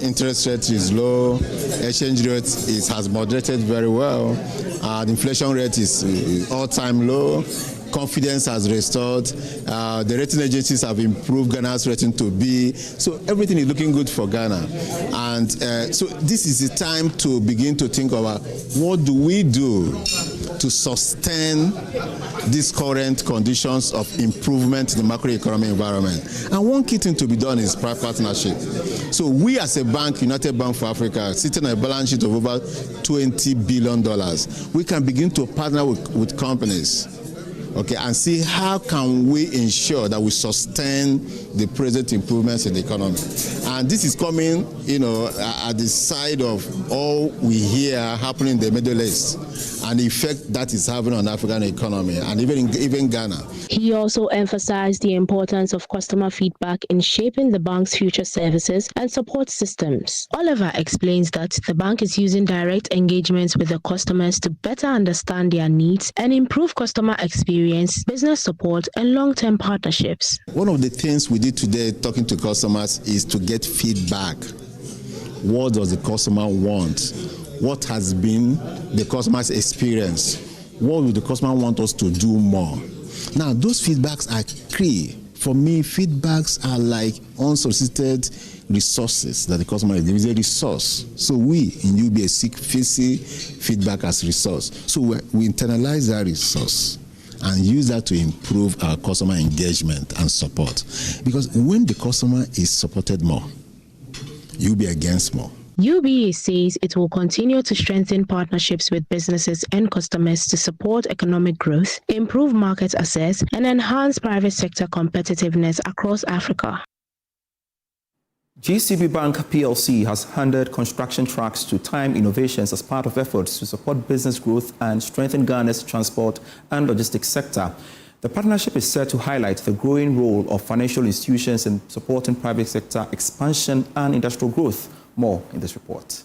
Interest rate is low, exchange rate has moderated very well, the inflation rate is all-time low, confidence has restored, the rating agencies have improved Ghana's rating to B, so everything is looking good for Ghana. And so this is the time to begin to think about what do we do to sustain these current conditions of improvement in the macroeconomic environment. And one key thing to be done is private partnership. So we as a bank, United Bank for Africa, sitting on a balance sheet of over $20 billion, we can begin to partner with companies, okay, and see how can we ensure that we sustain the present improvements in the economy. And this is coming, at the side of all we hear happening in the Middle East and the effect that is having on the African economy and even Ghana. He also emphasized the importance of customer feedback in shaping the bank's future services and support systems. Oliver explains that the bank is using direct engagements with the customers to better understand their needs and improve customer experience, business support, and long-term partnerships. One of the things we did today talking to customers is to get feedback. What does the customer want? What has been the customer's experience? What would the customer want us to do more? Now, those feedbacks are key. For me, feedbacks are like unsolicited resources that the customer is a resource. So we in UBA seek feedback as resource. So we internalize that resource and use that to improve our customer engagement and support. Because when the customer is supported more, UBA gains more. UBA says it will continue to strengthen partnerships with businesses and customers to support economic growth, improve market access, and enhance private sector competitiveness across Africa. GCB Bank PLC has handed construction tracks to Time Innovations as part of efforts to support business growth and strengthen Ghana's transport and logistics sector. The partnership is set to highlight the growing role of financial institutions in supporting private sector expansion and industrial growth. More in this report.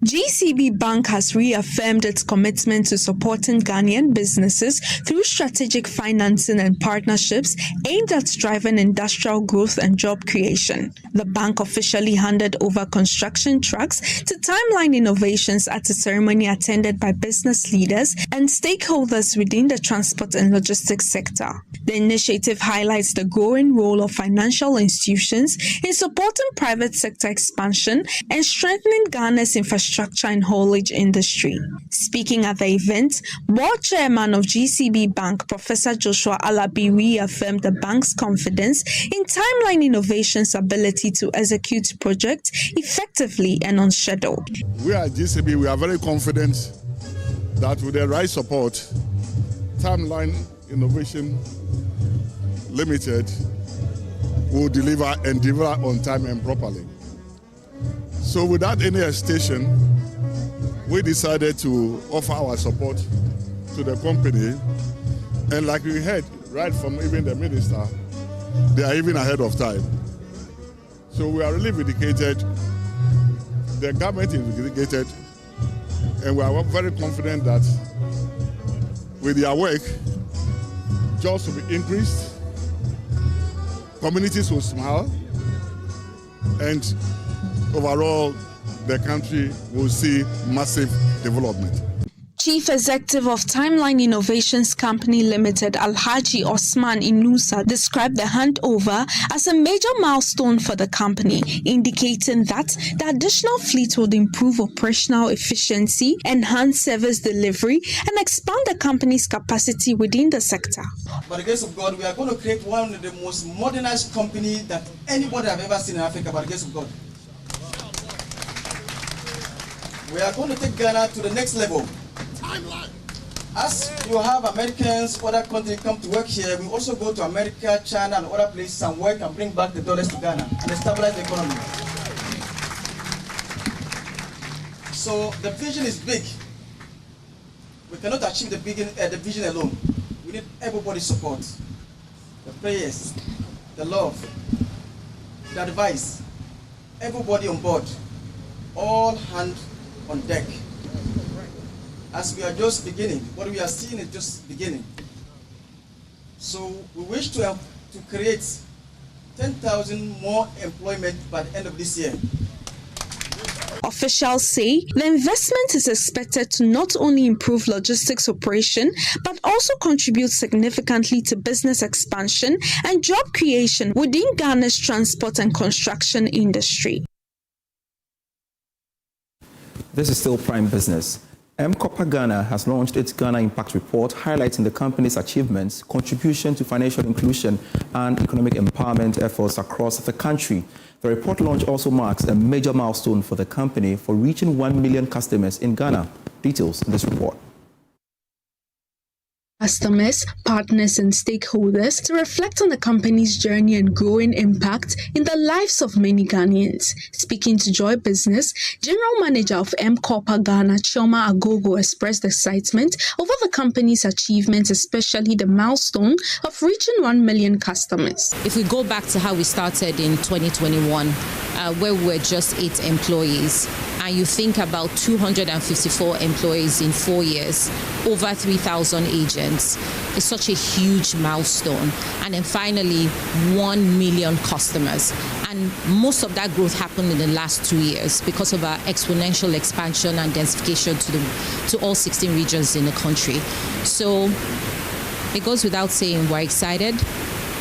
GCB Bank has reaffirmed its commitment to supporting Ghanaian businesses through strategic financing and partnerships aimed at driving industrial growth and job creation. The bank officially handed over construction trucks to Timeline Innovations at a ceremony attended by business leaders and stakeholders within the transport and logistics sector. The initiative highlights the growing role of financial institutions in supporting private sector expansion and strengthening Ghana's infrastructure and haulage industry. Speaking at the event, board chairman of GCB Bank, Professor Joshua Alabi, reaffirmed the bank's confidence in Timeline Innovations' ability to execute projects effectively and on schedule. We at GCB, we are very confident that with the right support, Timeline Innovation Limited will deliver on time and properly. So without any hesitation, we decided to offer our support to the company. And like we heard right from even the minister, they are even ahead of time. So we are really vindicated. The government is vindicated. And we are very confident that with their work, jobs will be increased, communities will smile, and overall, the country will see massive development. Chief Executive of Timeline Innovations Company Limited, Alhaji Osman Inusa, described the handover as a major milestone for the company, indicating that the additional fleet would improve operational efficiency, enhance service delivery, and expand the company's capacity within the sector. By the grace of God, we are going to create one of the most modernized companies that anybody have ever seen in Africa, by the grace of God. We are going to take Ghana to the next level. As you have Americans, other countries come to work here, we also go to America, China, and other places and work and bring back the dollars to Ghana and stabilize the economy. So the vision is big. We cannot achieve the vision alone. We need everybody's support. The prayers, the love, the advice, everybody on board, all hands on deck. As we are just beginning, what we are seeing is just beginning. So we wish to create 10,000 more employment by the end of this year. Officials say the investment is expected to not only improve logistics operation, but also contribute significantly to business expansion and job creation within Ghana's transport and construction industry. This is still Prime Business. M-Copper Ghana has launched its Ghana Impact Report, highlighting the company's achievements, contribution to financial inclusion, and economic empowerment efforts across the country. The report launch also marks a major milestone for the company for reaching 1 million customers in Ghana. Details in this report. Customers, partners, and stakeholders to reflect on the company's journey and growing impact in the lives of many Ghanaians. Speaking to Joy Business, General Manager of M-Copper Ghana, Chioma Agogo, expressed excitement over the company's achievements, especially the milestone of reaching 1 million customers. If we go back to how we started in 2021, where we were just 8 employees, and you think about 254 employees in 4 years, over 3,000 agents, it's such a huge milestone. And then finally, 1 million customers. And most of that growth happened in the last 2 years because of our exponential expansion and densification to all 16 regions in the country. So it goes without saying, we're excited,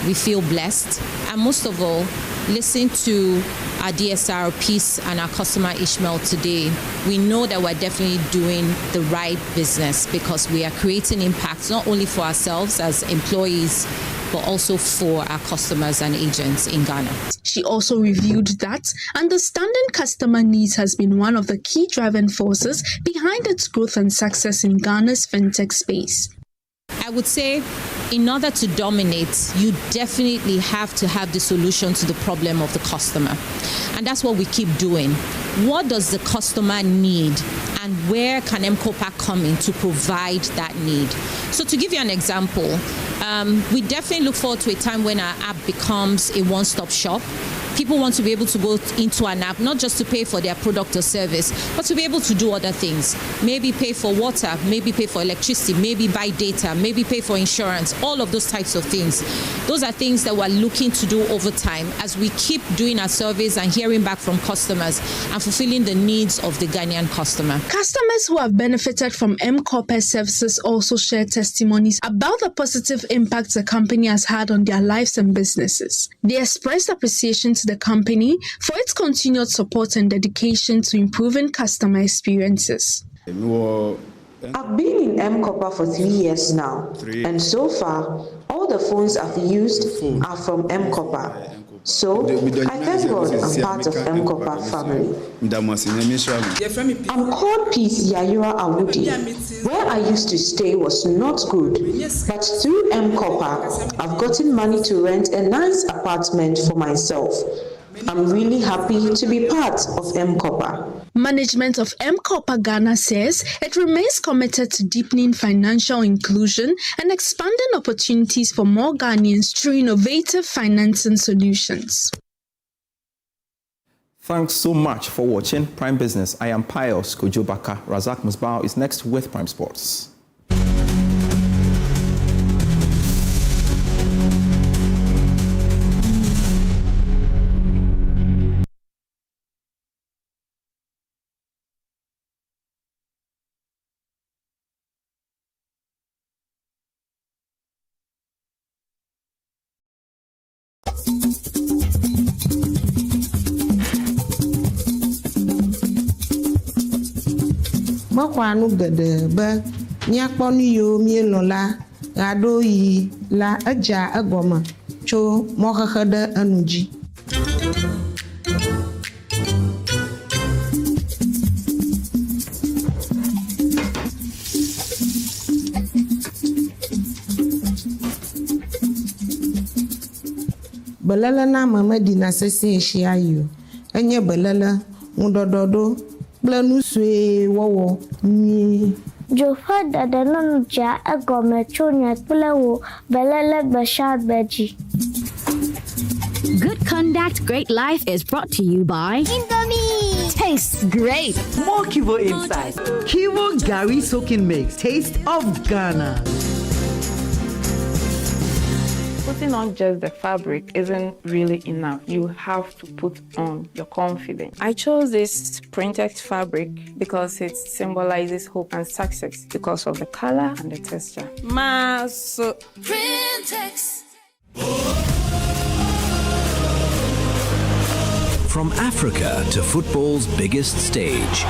we feel blessed, and most of all, listen to our DSR Peace and our customer Ishmael today. We know that we're definitely doing the right business because we are creating impact not only for ourselves as employees, but also for our customers and agents in Ghana. She also reviewed that understanding customer needs has been one of the key driving forces behind its growth and success in Ghana's fintech space. I would say in order to dominate, you definitely have to have the solution to the problem of the customer. And that's what we keep doing. What does the customer need? And where can M-Copper come in to provide that need? So to give you an example, we definitely look forward to a time when our app becomes a one-stop shop. People want to be able to go into an app, not just to pay for their product or service, but to be able to do other things. Maybe pay for water, maybe pay for electricity, maybe buy data, maybe pay for insurance, all of those types of things. Those are things that we're looking to do over time as we keep doing our surveys and hearing back from customers and fulfilling the needs of the Ghanaian customer. Customers who have benefited from M-Copper services also share testimonies about the positive impact the company has had on their lives and businesses. They expressed appreciation to the company for its continued support and dedication to improving customer experiences. I've been in M-Copper for 3 years now, and so far, all the phones I've used are from M-Copper. So, I thank God I'm part of M-Copper family. I'm called Peace Yayura Awudi. Where I used to stay was not good, but through M-Copper, I've gotten money to rent a nice apartment for myself. I'm really happy to be part of M-Copper. Management of M-Copper Ghana says it remains committed to deepening financial inclusion and expanding opportunities for more Ghanaians through innovative financing solutions. Thanks so much for watching Prime Business. I am Pius Kojobaka. Razak Musbao is next with Prime Sports. Mokwanu gede be nyakponu yo mielola gado yi la eja egoma tso moxexe ɖe enu dzi. Belele na memedina sese eshi ayo. Enye belele ŋudododo kple nu sue wɔwɔ nyuie. Jofa dada nonu ja egome tso nye kple wo belele besha beji. Good Conduct, Great Life is brought to you by Indomie. Tastes great. More Kivo inside. Kivo Gari Soaking Mix. Taste of Ghana. Putting on just the fabric isn't really enough. You have to put on your confidence. I chose this printed fabric because it symbolizes hope and success because of the color and the texture. Maso Printex. From Africa to football's biggest stage,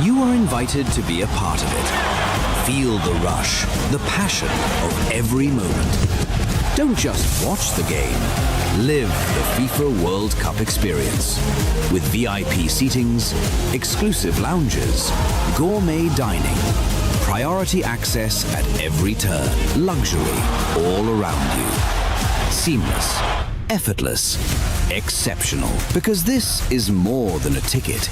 you are invited to be a part of it. Feel the rush, the passion of every moment. Don't just watch the game. Live the FIFA World Cup experience. With VIP seatings, exclusive lounges, gourmet dining, priority access at every turn, luxury all around you. Seamless, effortless, exceptional. Because this is more than a ticket.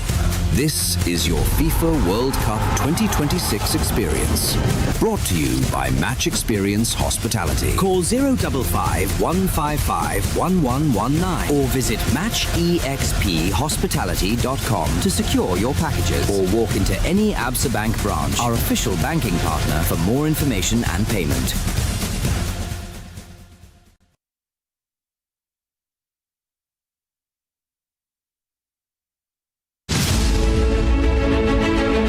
This is your FIFA World Cup 2026 experience. Brought to you by Match Experience Hospitality. Call 055 155 1119 or visit matchexphospitality.com to secure your packages or walk into any Absa Bank branch, our official banking partner, for more information and payment.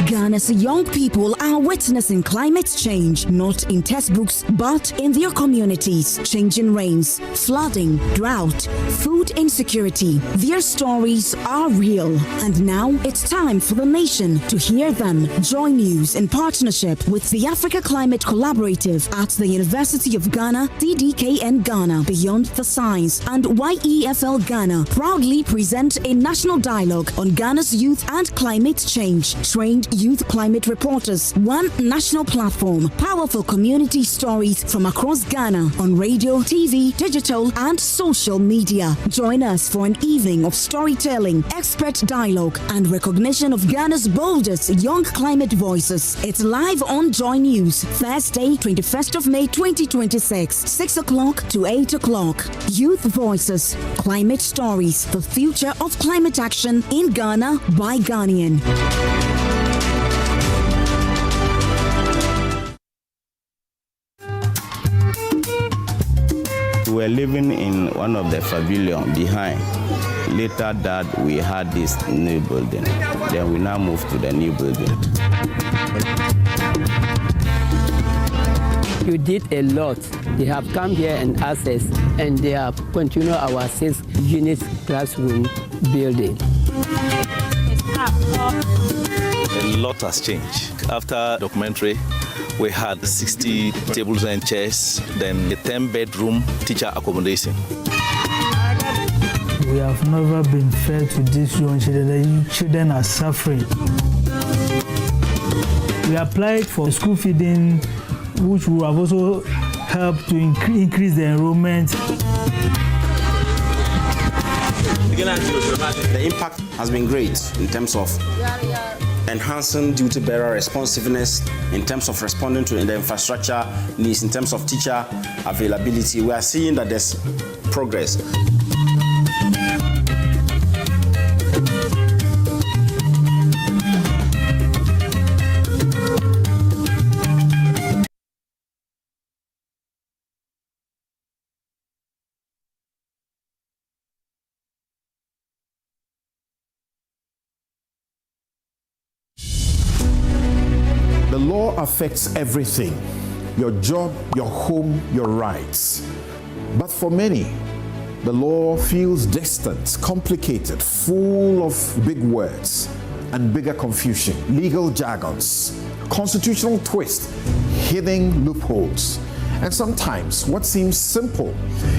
Ghana's young people are witnessing climate change, not in textbooks, but in their communities. Changing rains, flooding, drought, food insecurity. Their stories are real. And now it's time for the nation to hear them. JoyNews, in partnership with the Africa Climate Collaborative at the University of Ghana, CDKN Ghana, Beyond the Science, and YEFL Ghana, proudly present a national dialogue on Ghana's youth and climate change. Trained youth climate reporters, one national platform, powerful community stories from across Ghana on radio, TV, digital, and social media. Join us for an evening of storytelling, expert dialogue, and recognition of Ghana's boldest young climate voices. It's live on JoyNews, Thursday, 21st of May 2026, 6 o'clock to 8 o'clock. Youth Voices, Climate Stories, the future of climate action in Ghana by Ghanaian. We were living in one of the pavilion behind. Later that we had this new building. Then we now moved to the new building. You did a lot. They have come here and asked us, and they have continued our 6-unit classroom building. A lot has changed. After documentary, we had 60 tables and chairs, then a 10-bedroom teacher accommodation. We have never been fair to these young children. The children are suffering. We applied for school feeding, which will have also helped to increase the enrollment. The impact has been great in terms of enhancing duty bearer responsiveness, in terms of responding to the infrastructure needs, in terms of teacher availability. We are seeing that there's progress. The law affects everything, your job, your home, your rights. But for many, the law feels distant, complicated, full of big words, and bigger confusion, legal jargons, constitutional twists, hidden loopholes. And sometimes what seems simple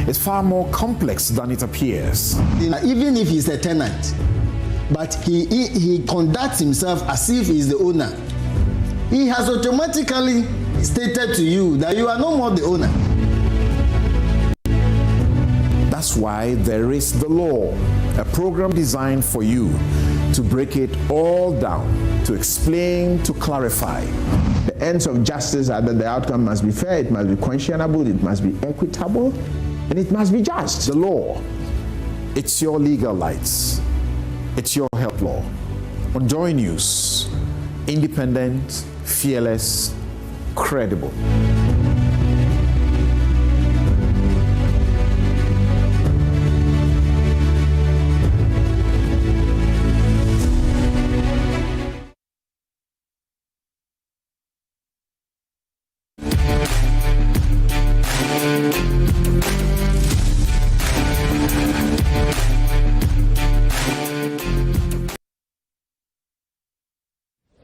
is far more complex than it appears. Even if he's a tenant, but he conducts himself as if he's the owner, he has automatically stated to you that you are no more the owner. That's why there is the law, a program designed for you to break it all down, to explain, to clarify. The ends of justice are that the outcome must be fair, it must be conscionable, it must be equitable, and it must be just. The law, it's your legal lights, it's your health law. On JoyNews, independent, fearless, credible.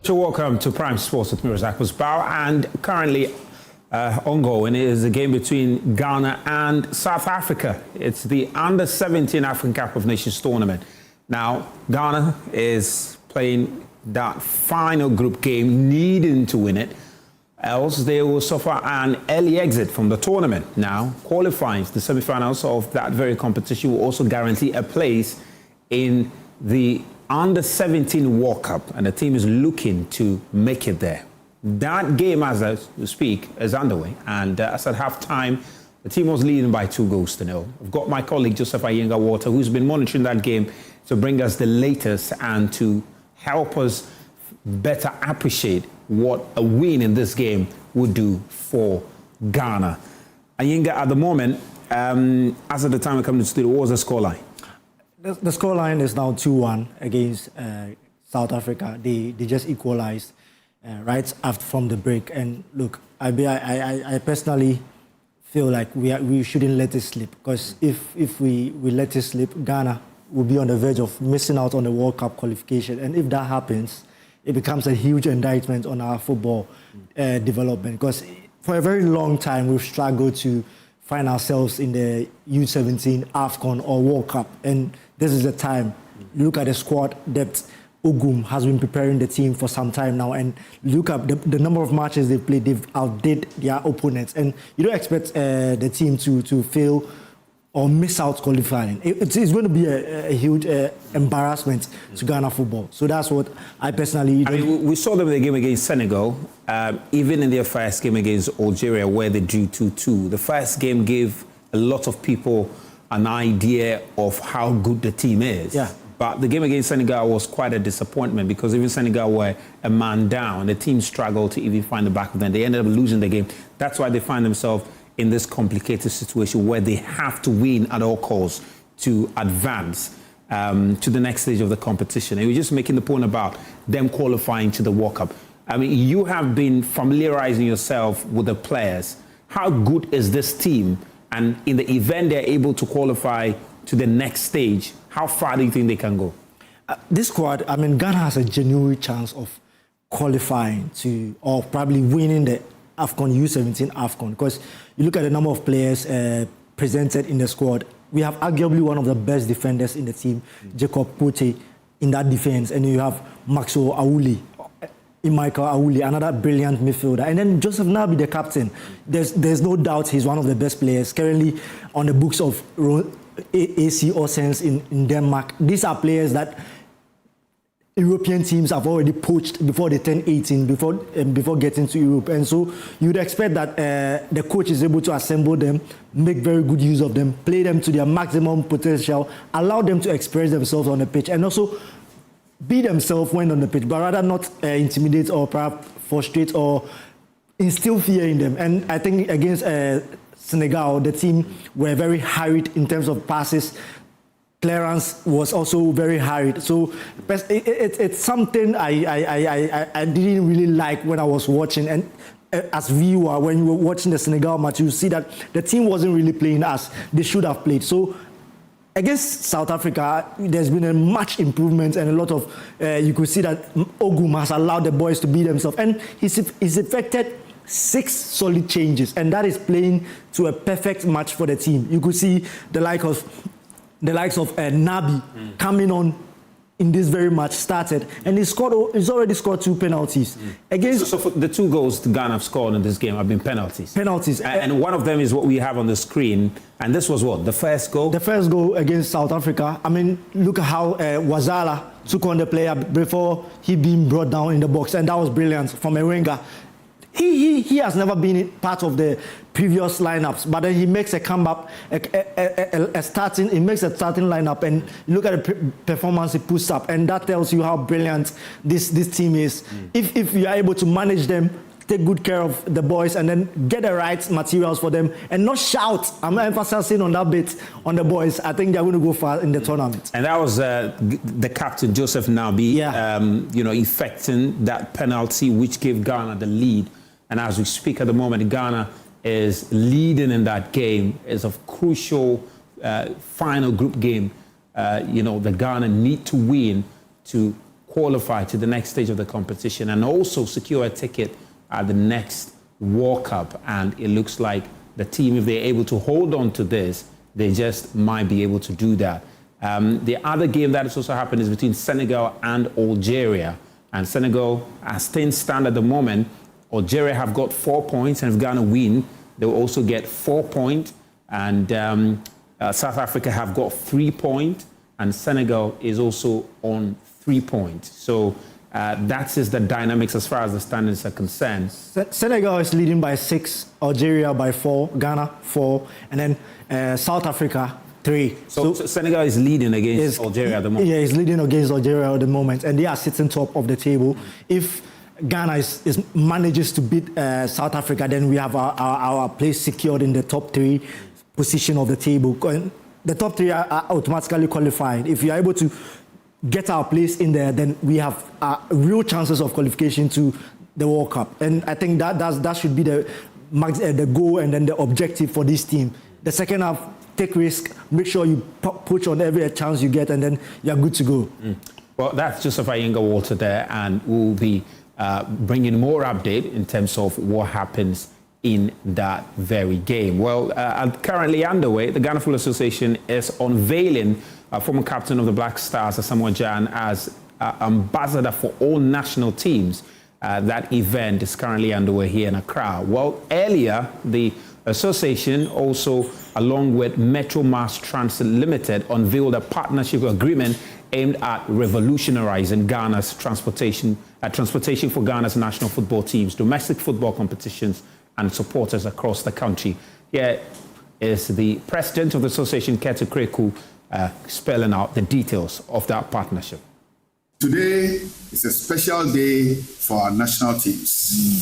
So welcome to Prime Sports with Miros Akufo-Addo, and currently ongoing is the game between Ghana and South Africa. It's the Under-17 African Cup of Nations tournament. Now, Ghana is playing that final group game, needing to win it, else they will suffer an early exit from the tournament. Now, qualifying to the semi-finals of that very competition will also guarantee a place in the Under-17 World Cup, and the team is looking to make it there. That game, as we speak, is underway, and as at half-time, the team was leading by 2-0. I've got my colleague Joseph Ayenga-Walter, who's been monitoring that game, to bring us the latest and to help us better appreciate what a win in this game would do for Ghana. Ayenga, at the moment, as at the time we come to the studio, what was the scoreline? The scoreline is now 2-1 against South Africa. They just equalized right after from the break. And look, I personally feel like we shouldn't let it slip, because if we let it slip, Ghana will be on the verge of missing out on the World Cup qualification. And if that happens, it becomes a huge indictment on our football development, because for a very long time we've struggled to find ourselves in the U17 AFCON or World Cup, and this is the time. Look at the squad depth. Ogum has been preparing the team for some time now, and look at the number of matches they've played. They've outdid their opponents, and you don't expect the team to fail or miss out qualifying. It's going to be a huge embarrassment to Ghana football. So that's what I personally... I mean, we saw them in the game against Senegal, even in their first game against Algeria, where they drew 2-2. The first game gave a lot of people an idea of how good the team is. Yeah. But the game against Senegal was quite a disappointment, because even Senegal were a man down. The team struggled to even find the back of them. They ended up losing the game. That's why they find themselves in this complicated situation where they have to win at all costs to advance to the next stage of the competition. And we're just making the point about them qualifying to the World Cup. I mean, you have been familiarizing yourself with the players. How good is this team? And in the event they're able to qualify to the next stage, how far do you think they can go? This squad, I mean, Ghana has a genuine chance of qualifying to, or probably winning the AFCON, U17 AFCON, because you look at the number of players presented in the squad. We have arguably one of the best defenders in the team, Jacob Pote, in that defense, and you have Maxwell Awuli, Michael Awuli, another brilliant midfielder, and then Joseph Nabi, the captain. There's no doubt he's one of the best players currently on the books of AC Orsens in Denmark. These are players that European teams have already poached before they turn 18, before getting to Europe. And so you'd expect that the coach is able to assemble them, make very good use of them, play them to their maximum potential, allow them to express themselves on the pitch, and also be themselves when on the pitch, but rather not intimidate or perhaps frustrate or instill fear in them. And I think against Senegal, the team were very hurried in terms of passes. Clearance was also very hurried. So it's something I didn't really like when I was watching. And as viewer, when you were watching the Senegal match, you see that the team wasn't really playing as they should have played. So against South Africa, there's been a much improvement and a lot of, you could see that Ogum has allowed the boys to be themselves. And he's effected 6 solid changes, and that is playing to a perfect match for the team. You could see the likes of Nabi coming on in this very match started, and he's already scored 2 penalties. Against so for the 2 goals Ghana have scored in this game have been penalties. And one of them is what we have on the screen, and this was what, the first goal? The first goal against South Africa. I mean, look at how Wazala took on the player before he being brought down in the box, and that was brilliant from Erenga. He has never been part of the previous lineups, but then he makes a comeback, he makes a starting lineup, and look at the performance he puts up, and that tells you how brilliant this team is. If you are able to manage them, take good care of the boys, and then get the right materials for them, and not shout. I'm emphasizing on that bit on the boys. I think they're going to go far in the tournament. And that was the captain, Joseph Nabi, effecting that penalty, which gave Ghana the lead. And as we speak at the moment, Ghana is leading in that game. It's a crucial final group game. The Ghana need to win to qualify to the next stage of the competition and also secure a ticket at the next World Cup. And it looks like the team, if they're able to hold on to this, they just might be able to do that. The other game that has also happened is between Senegal and Algeria. And Senegal, as things stand at the moment, Algeria have got 4 points, and if Ghana win, they will also get 4 points. And South Africa have got 3 points, and Senegal is also on 3 points. So that is the dynamics as far as the standings are concerned. Senegal is leading by 6, Algeria by 4, Ghana 4, and then South Africa 3. So Senegal is leading against Algeria at the moment. Yeah, he's leading against Algeria at the moment, and they are sitting top of the table. If Ghana manages to beat South Africa, then we have our place secured in the top 3 position of the table. And the top 3 are automatically qualified. If we are able to get our place in there, then we have real chances of qualification to the World Cup. And I think that should be the goal and then the objective for this team. The second half, take risk, make sure you push on every chance you get, and then you're good to go. Well, that's Joseph Ayinga-Walter there, and we'll be bringing more update in terms of what happens in that very game. Well, currently underway, the Ghana Football Association is unveiling former captain of the Black Stars, Asamoah Gyan, as ambassador for all national teams. That event is currently underway here in Accra. Well, earlier, the association also, along with Metro Mass Transit Limited, unveiled a partnership agreement aimed at revolutionizing Ghana's transportation for Ghana's national football teams, domestic football competitions, and supporters across the country. Here is the president of the association, Ketu Kreku, spelling out the details of that partnership. Today is a special day for our national teams.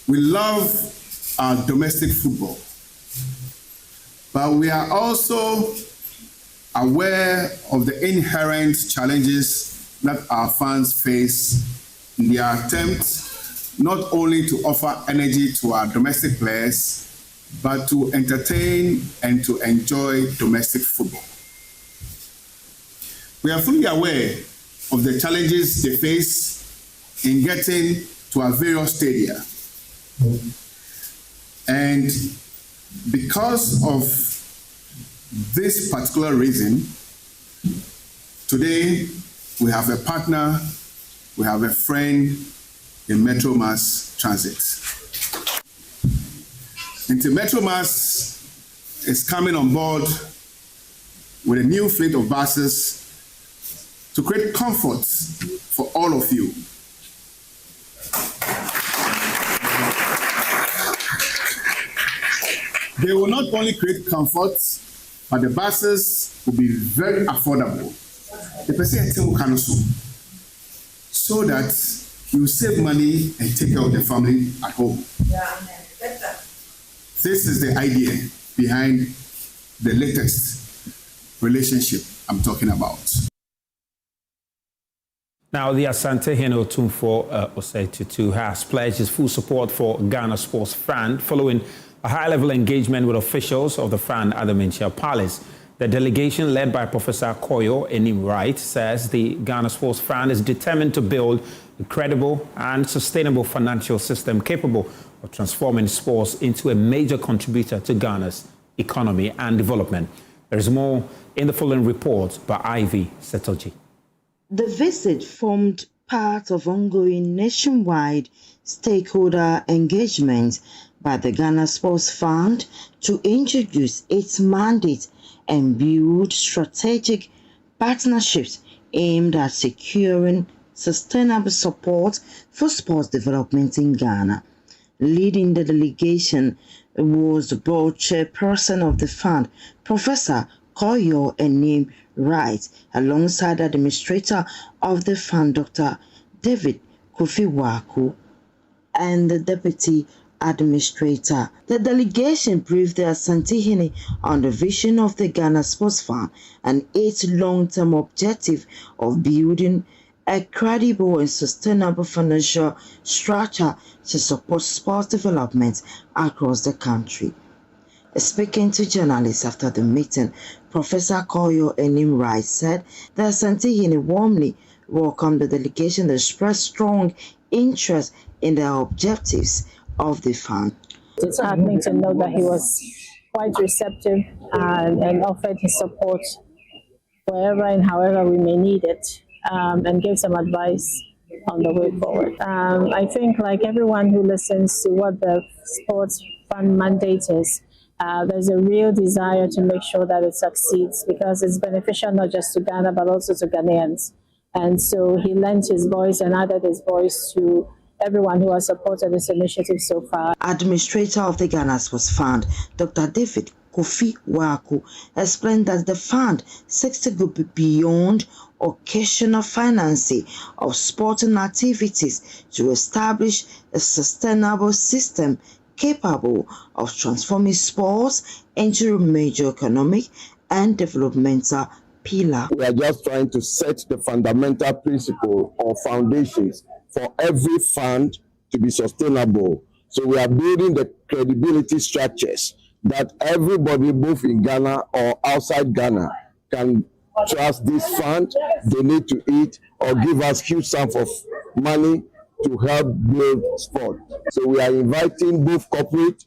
We love our domestic football, but we are also aware of the inherent challenges that our fans face in their attempt not only to offer energy to our domestic players, but to entertain and to enjoy domestic football. We are fully aware of the challenges they face in getting to our various stadia. And because of this particular reason, today we have a partner, we have a friend in Metro Mass Transit. And Metro Mass is coming on board with a new fleet of buses to create comfort for all of you. They will not only create comfort, but the buses will be very affordable. So that you save money and take care of the family at home. This is the idea behind the latest relationship I'm talking about. Now, the Asante Hene Otumfuo Osei Tutu has pledged his full support for Ghana Sports Fund following a high-level engagement with officials of the FAN at the Minchia Palace. The delegation, led by Professor Koyo Enim Wright, says the Ghana Sports Fund is determined to build a credible and sustainable financial system capable of transforming sports into a major contributor to Ghana's economy and development. There is more in the following report by Ivy Setoji. The visit formed part of ongoing nationwide stakeholder engagement by the Ghana Sports Fund to introduce its mandate and build strategic partnerships aimed at securing sustainable support for sports development in Ghana. Leading the delegation was the board chairperson of the fund, Professor Koyo Enim Wright, alongside the administrator of the fund, Dr. David Kofi-Waku, and the deputy administrator. The delegation briefed the Asantehene on the vision of the Ghana Sports Fund and its long-term objective of building a credible and sustainable financial structure to support sports development across the country. Speaking to journalists after the meeting, Professor Koyo Enim Wright said that Asantehene warmly welcomed the delegation that expressed strong interest in the objectives of the fund. It's heartening to know that he was quite receptive and offered his support wherever and however we may need it, and gave some advice on the way forward. I think, like everyone who listens to what the sports fund mandate is, there's a real desire to make sure that it succeeds because it's beneficial not just to Ghana but also to Ghanaians. And so he lent his voice and added his voice to everyone who has supported this initiative so far. Administrator of the Ghana Sports Fund, Dr. David Kofi-Waku, explained that the fund seeks to go beyond occasional financing of sporting activities to establish a sustainable system capable of transforming sports into a major economic and developmental pillar. We are just trying to set the fundamental principle or foundations for every fund to be sustainable. So we are building the credibility structures that everybody, both in Ghana or outside Ghana, can trust this fund, donate to it, or give us huge sums of money to help build sport. So we are inviting both corporate,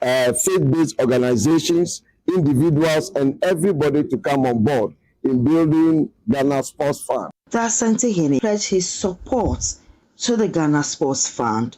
faith-based organizations, individuals, and everybody to come on board in building Ghana Sports Fund. The Asantehene pledged his support to the Ghana Sports Fund.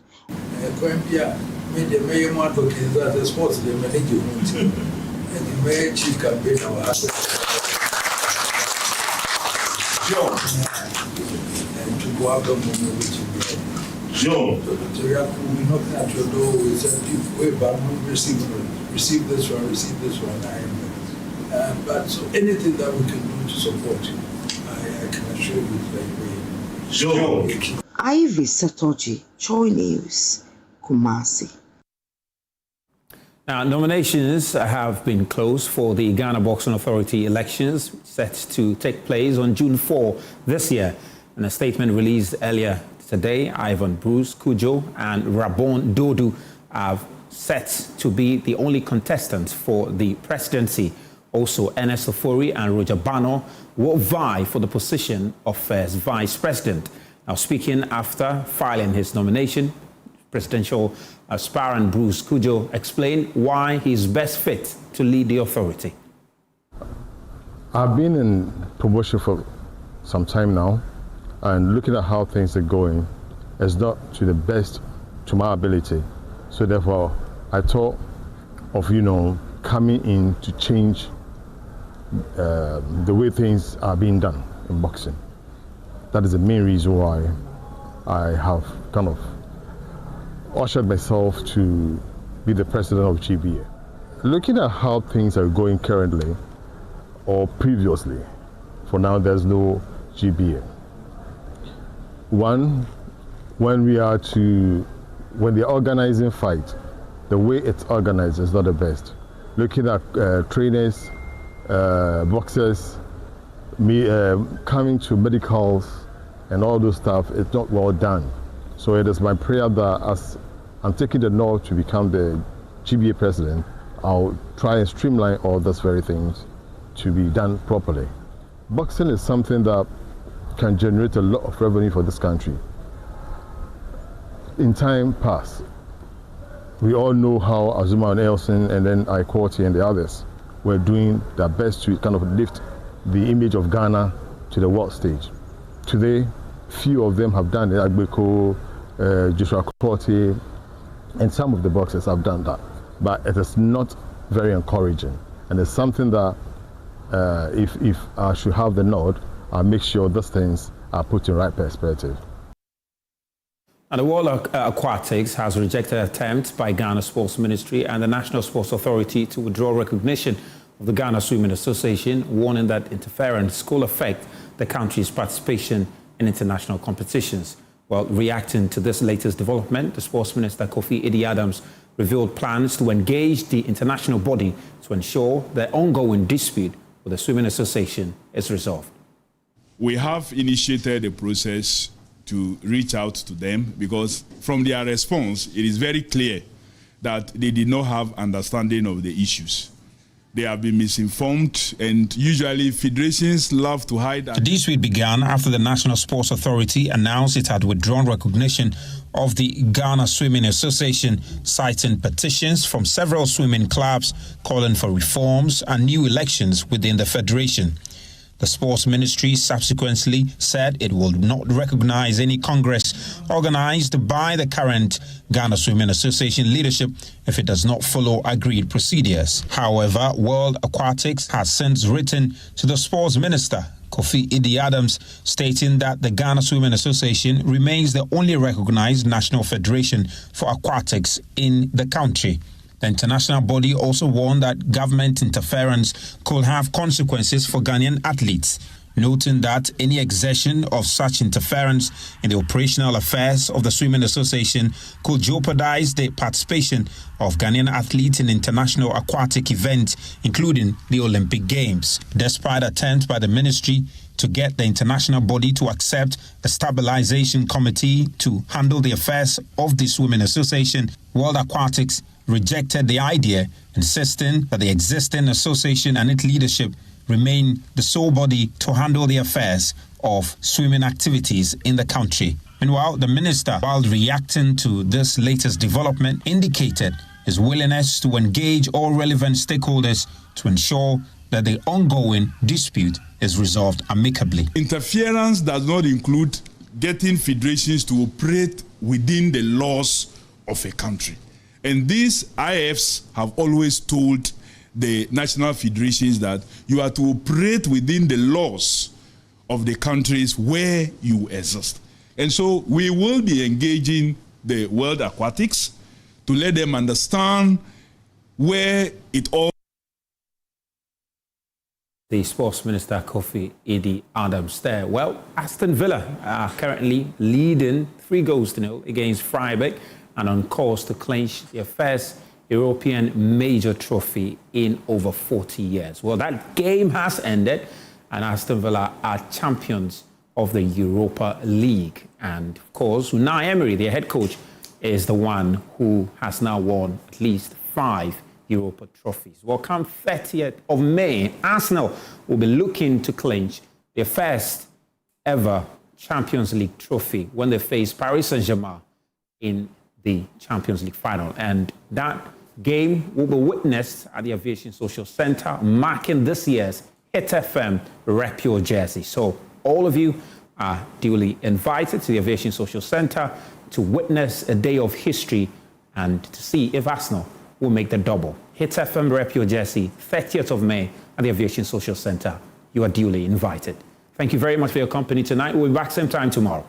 Receive this one. But so anything that we can do to support you, I can assure you it's very Ivy Setoji, JoyNews, Kumasi. Now, nominations have been closed for the Ghana Boxing Authority elections set to take place on June 4 this year. In a statement released earlier today, Ivan Bruce Kujo and Rabon Dodu are set to be the only contestants for the presidency. Also, Ernest Ofori and Roger Bano will vie for the position of first vice president. Now, speaking after filing his nomination, presidential aspirant Bruce Kujo explained why he's best fit to lead the authority. I've been in promotion for some time now, and looking at how things are going, it's not to the best to my ability. So therefore, I thought of, coming in to change the way things are being done in boxing. That is the main reason why I have kind of ushered myself to be the president of GBA. Looking at how things are going currently or previously, for now there's no GBA. One, when they're organizing fight, the way it's organized is not the best. Looking at trainers, boxers, coming to medicals and all those stuff, it's not well done. So it is my prayer that as I'm taking the north to become the GBA president, I'll try and streamline all those very things to be done properly. Boxing is something that can generate a lot of revenue for this country. In time past, we all know how Azuma and Elson and then Ikwoti and the others were doing their best to kind of lift the image of Ghana to the world stage. Today, few of them have done it. Agbeko, Joshua Korte, and some of the boxers have done that. But it is not very encouraging. And it's something that if I should have the nod, I'll make sure those things are put in right perspective. And the World Aquatics has rejected attempts by Ghana Sports Ministry and the National Sports Authority to withdraw recognition of the Ghana Swimming Association, warning that interference could affect the country's participation in international competitions. Well, reacting to this latest development, the Sports Minister Kofi Addo revealed plans to engage the international body to ensure the ongoing dispute with the Swimming Association is resolved. We have initiated a process to reach out to them because from their response, it is very clear that they did not have understanding of the issues. They have been misinformed, and usually federations love to hide. The dispute began after the National Sports Authority announced it had withdrawn recognition of the Ghana Swimming Association, citing petitions from several swimming clubs calling for reforms and new elections within the federation. The Sports Ministry subsequently said it will not recognize any Congress organized by the current Ghana Swimming Association leadership if it does not follow agreed procedures. However, World Aquatics has since written to the Sports Minister, Kofi Addo, stating that the Ghana Swimming Association remains the only recognized national federation for aquatics in the country. The international body also warned that government interference could have consequences for Ghanaian athletes, noting that any exertion of such interference in the operational affairs of the Swimming Association could jeopardize the participation of Ghanaian athletes in international aquatic events, including the Olympic Games. Despite attempts by the ministry to get the international body to accept a stabilization committee to handle the affairs of the Swimming Association, World Aquatics rejected the idea, insisting that the existing association and its leadership remain the sole body to handle the affairs of swimming activities in the country. Meanwhile, the minister, while reacting to this latest development, indicated his willingness to engage all relevant stakeholders to ensure that the ongoing dispute is resolved amicably. Interference does not include getting federations to operate within the laws of a country. And these IFs have always told the national federations that you are to operate within the laws of the countries where you exist. And so we will be engaging the World Aquatics to let them understand where it all. The Sports Minister Kofi Addo there. Well, Aston Villa are currently leading 3-0 against Freiburg and on course to clinch their first European major trophy in over 40 years. Well, that game has ended, and Aston Villa are champions of the Europa League. And of course, Unai Emery, their head coach, is the one who has now won at least 5 Europa trophies. Well, come 30th of May, Arsenal will be looking to clinch their first ever Champions League trophy when they face Paris Saint-Germain in the Champions League final. And that game will be witnessed at the Aviation Social Center, marking this year's Hit FM Rep Your Jersey. So all of you are duly invited to the Aviation Social Center to witness a day of history and to see if Arsenal will make the double. Hit FM Rep Your Jersey, 30th of May at the Aviation Social Center. You are duly invited. Thank you very much for your company tonight. We'll be back same time tomorrow.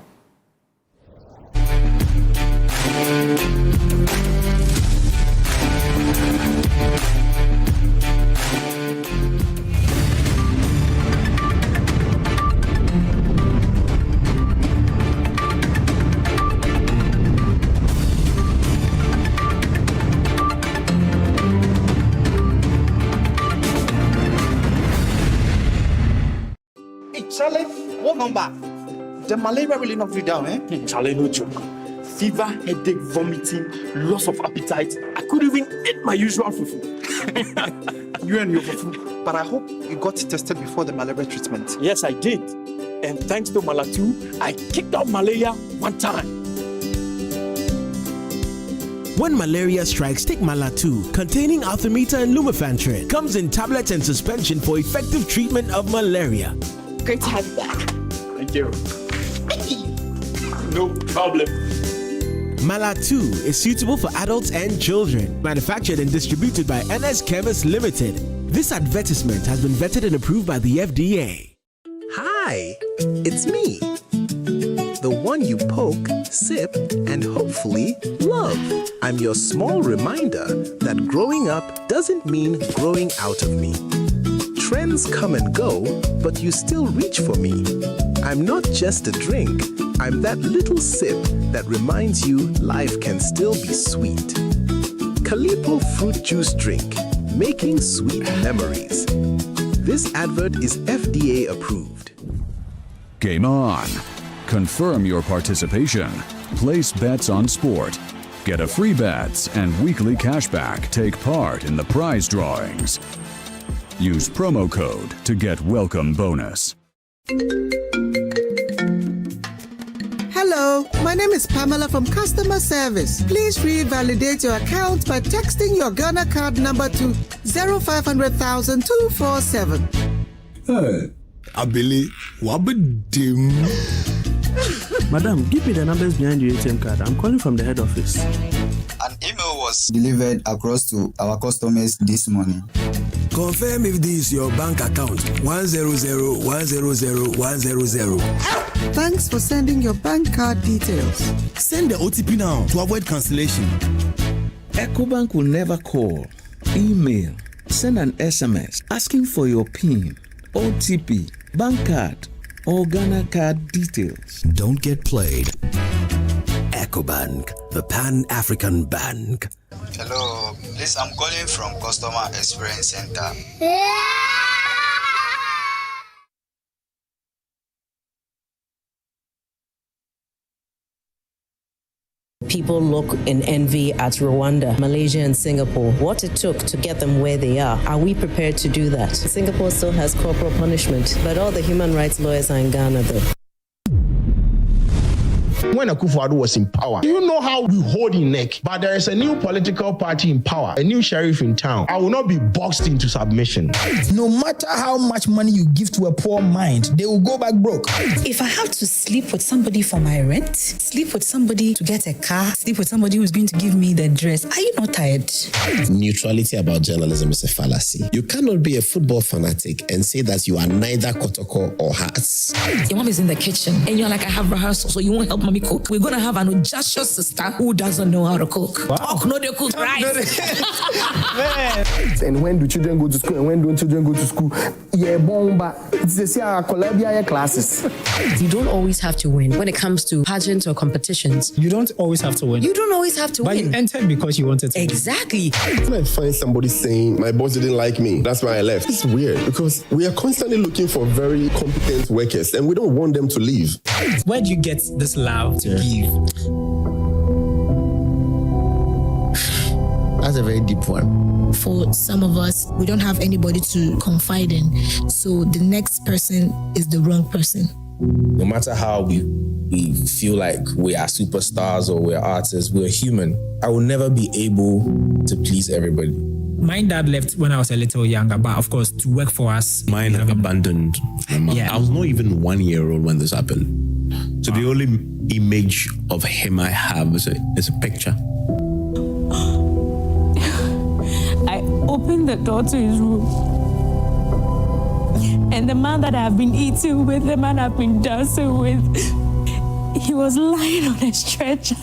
Charlie, welcome back. The malaria really knocked you down, eh? Charlie, no joke. fever, headache, vomiting, loss of appetite. I couldn't even eat my usual fufu. You and your fufu. But I hope you got tested before the malaria treatment. Yes, I did. And thanks to Malatu, I kicked out malaria one time. When malaria strikes, take Malatu, containing artemether and lumefantrine. Comes in tablets and suspension for effective treatment of malaria. Great to have you back. Thank you. No problem. Malatu is suitable for adults and children. Manufactured and distributed by NS Chemist Limited. This advertisement has been vetted and approved by the FDA. Hi, it's me. The one you poke, sip, and hopefully love. I'm your small reminder that growing up doesn't mean growing out of me. Trends come and go, but you still reach for me. I'm not just a drink, I'm that little sip that reminds you life can still be sweet. Calipo fruit juice drink, making sweet memories. This advert is FDA approved. Game on. Confirm your participation. Place bets on sport. Get a free bets and weekly cashback. Take part in the prize drawings. Use promo code to get welcome bonus. Hello, my name is Pamela from Customer Service. Please revalidate your account by texting your Ghana card number to 0500,247. Hey, Abili, wabadim. Madam, give me the numbers behind your ATM card. I'm calling from the head office. An email was delivered across to our customers this morning. Confirm if this is your bank account. 100,100,100. Thanks for sending your bank card details. Send the OTP now to avoid cancellation. EcoBank will never call, email, send an SMS asking for your PIN, OTP, bank card, or Ghana card details. Don't get played. EcoBank, the Pan-African Bank. Hello, please, I'm calling from Customer Experience Center. People look in envy at Rwanda, Malaysia, and Singapore. What it took to get them where they are we prepared to do that? Singapore still has corporal punishment, but all the human rights lawyers are in Ghana, though. When Akufo-Addo was in power, do you know how we hold in neck? But there is a new political party in power, a new sheriff in town. I will not be boxed into submission. No matter how much money you give to a poor mind, they will go back broke. If I have to sleep with somebody for my rent, sleep with somebody to get a car, sleep with somebody who's going to give me the dress, are you not tired? Neutrality about journalism is a fallacy. You cannot be a football fanatic and say that you are neither Kotoko or Hearts. Your mom is in the kitchen and you're like, I have rehearsal, so you won't help mommy cook. We're gonna have an audacious sister who doesn't know how to cook. Wow. Talk, no, they cook rice. And when do children go to school and when don't children go to school? Yeah, bomba. It's the Columbia classes. You don't always have to win when it comes to pageants or competitions. You don't always have to win. You don't always have to but win. You entered because you wanted to. Exactly. When I find somebody saying my boss didn't like me, that's why I left. It's weird because we are constantly looking for very competent workers and we don't want them to leave. Where do you get this love to give? That's a very deep one. For some of us, we don't have anybody to confide in. So the next person is the wrong person. No matter how we feel like we are superstars or we're artists, we're human. I will never be able to please everybody. My dad left when I was a little younger, but of course, to work for us. Mine abandoned my mom. Yeah. I was not even 1 year old when this happened. So the only image of him I have is a picture. I opened the door to his room. And the man that I've been eating with, the man I've been dancing with, he was lying on a stretcher.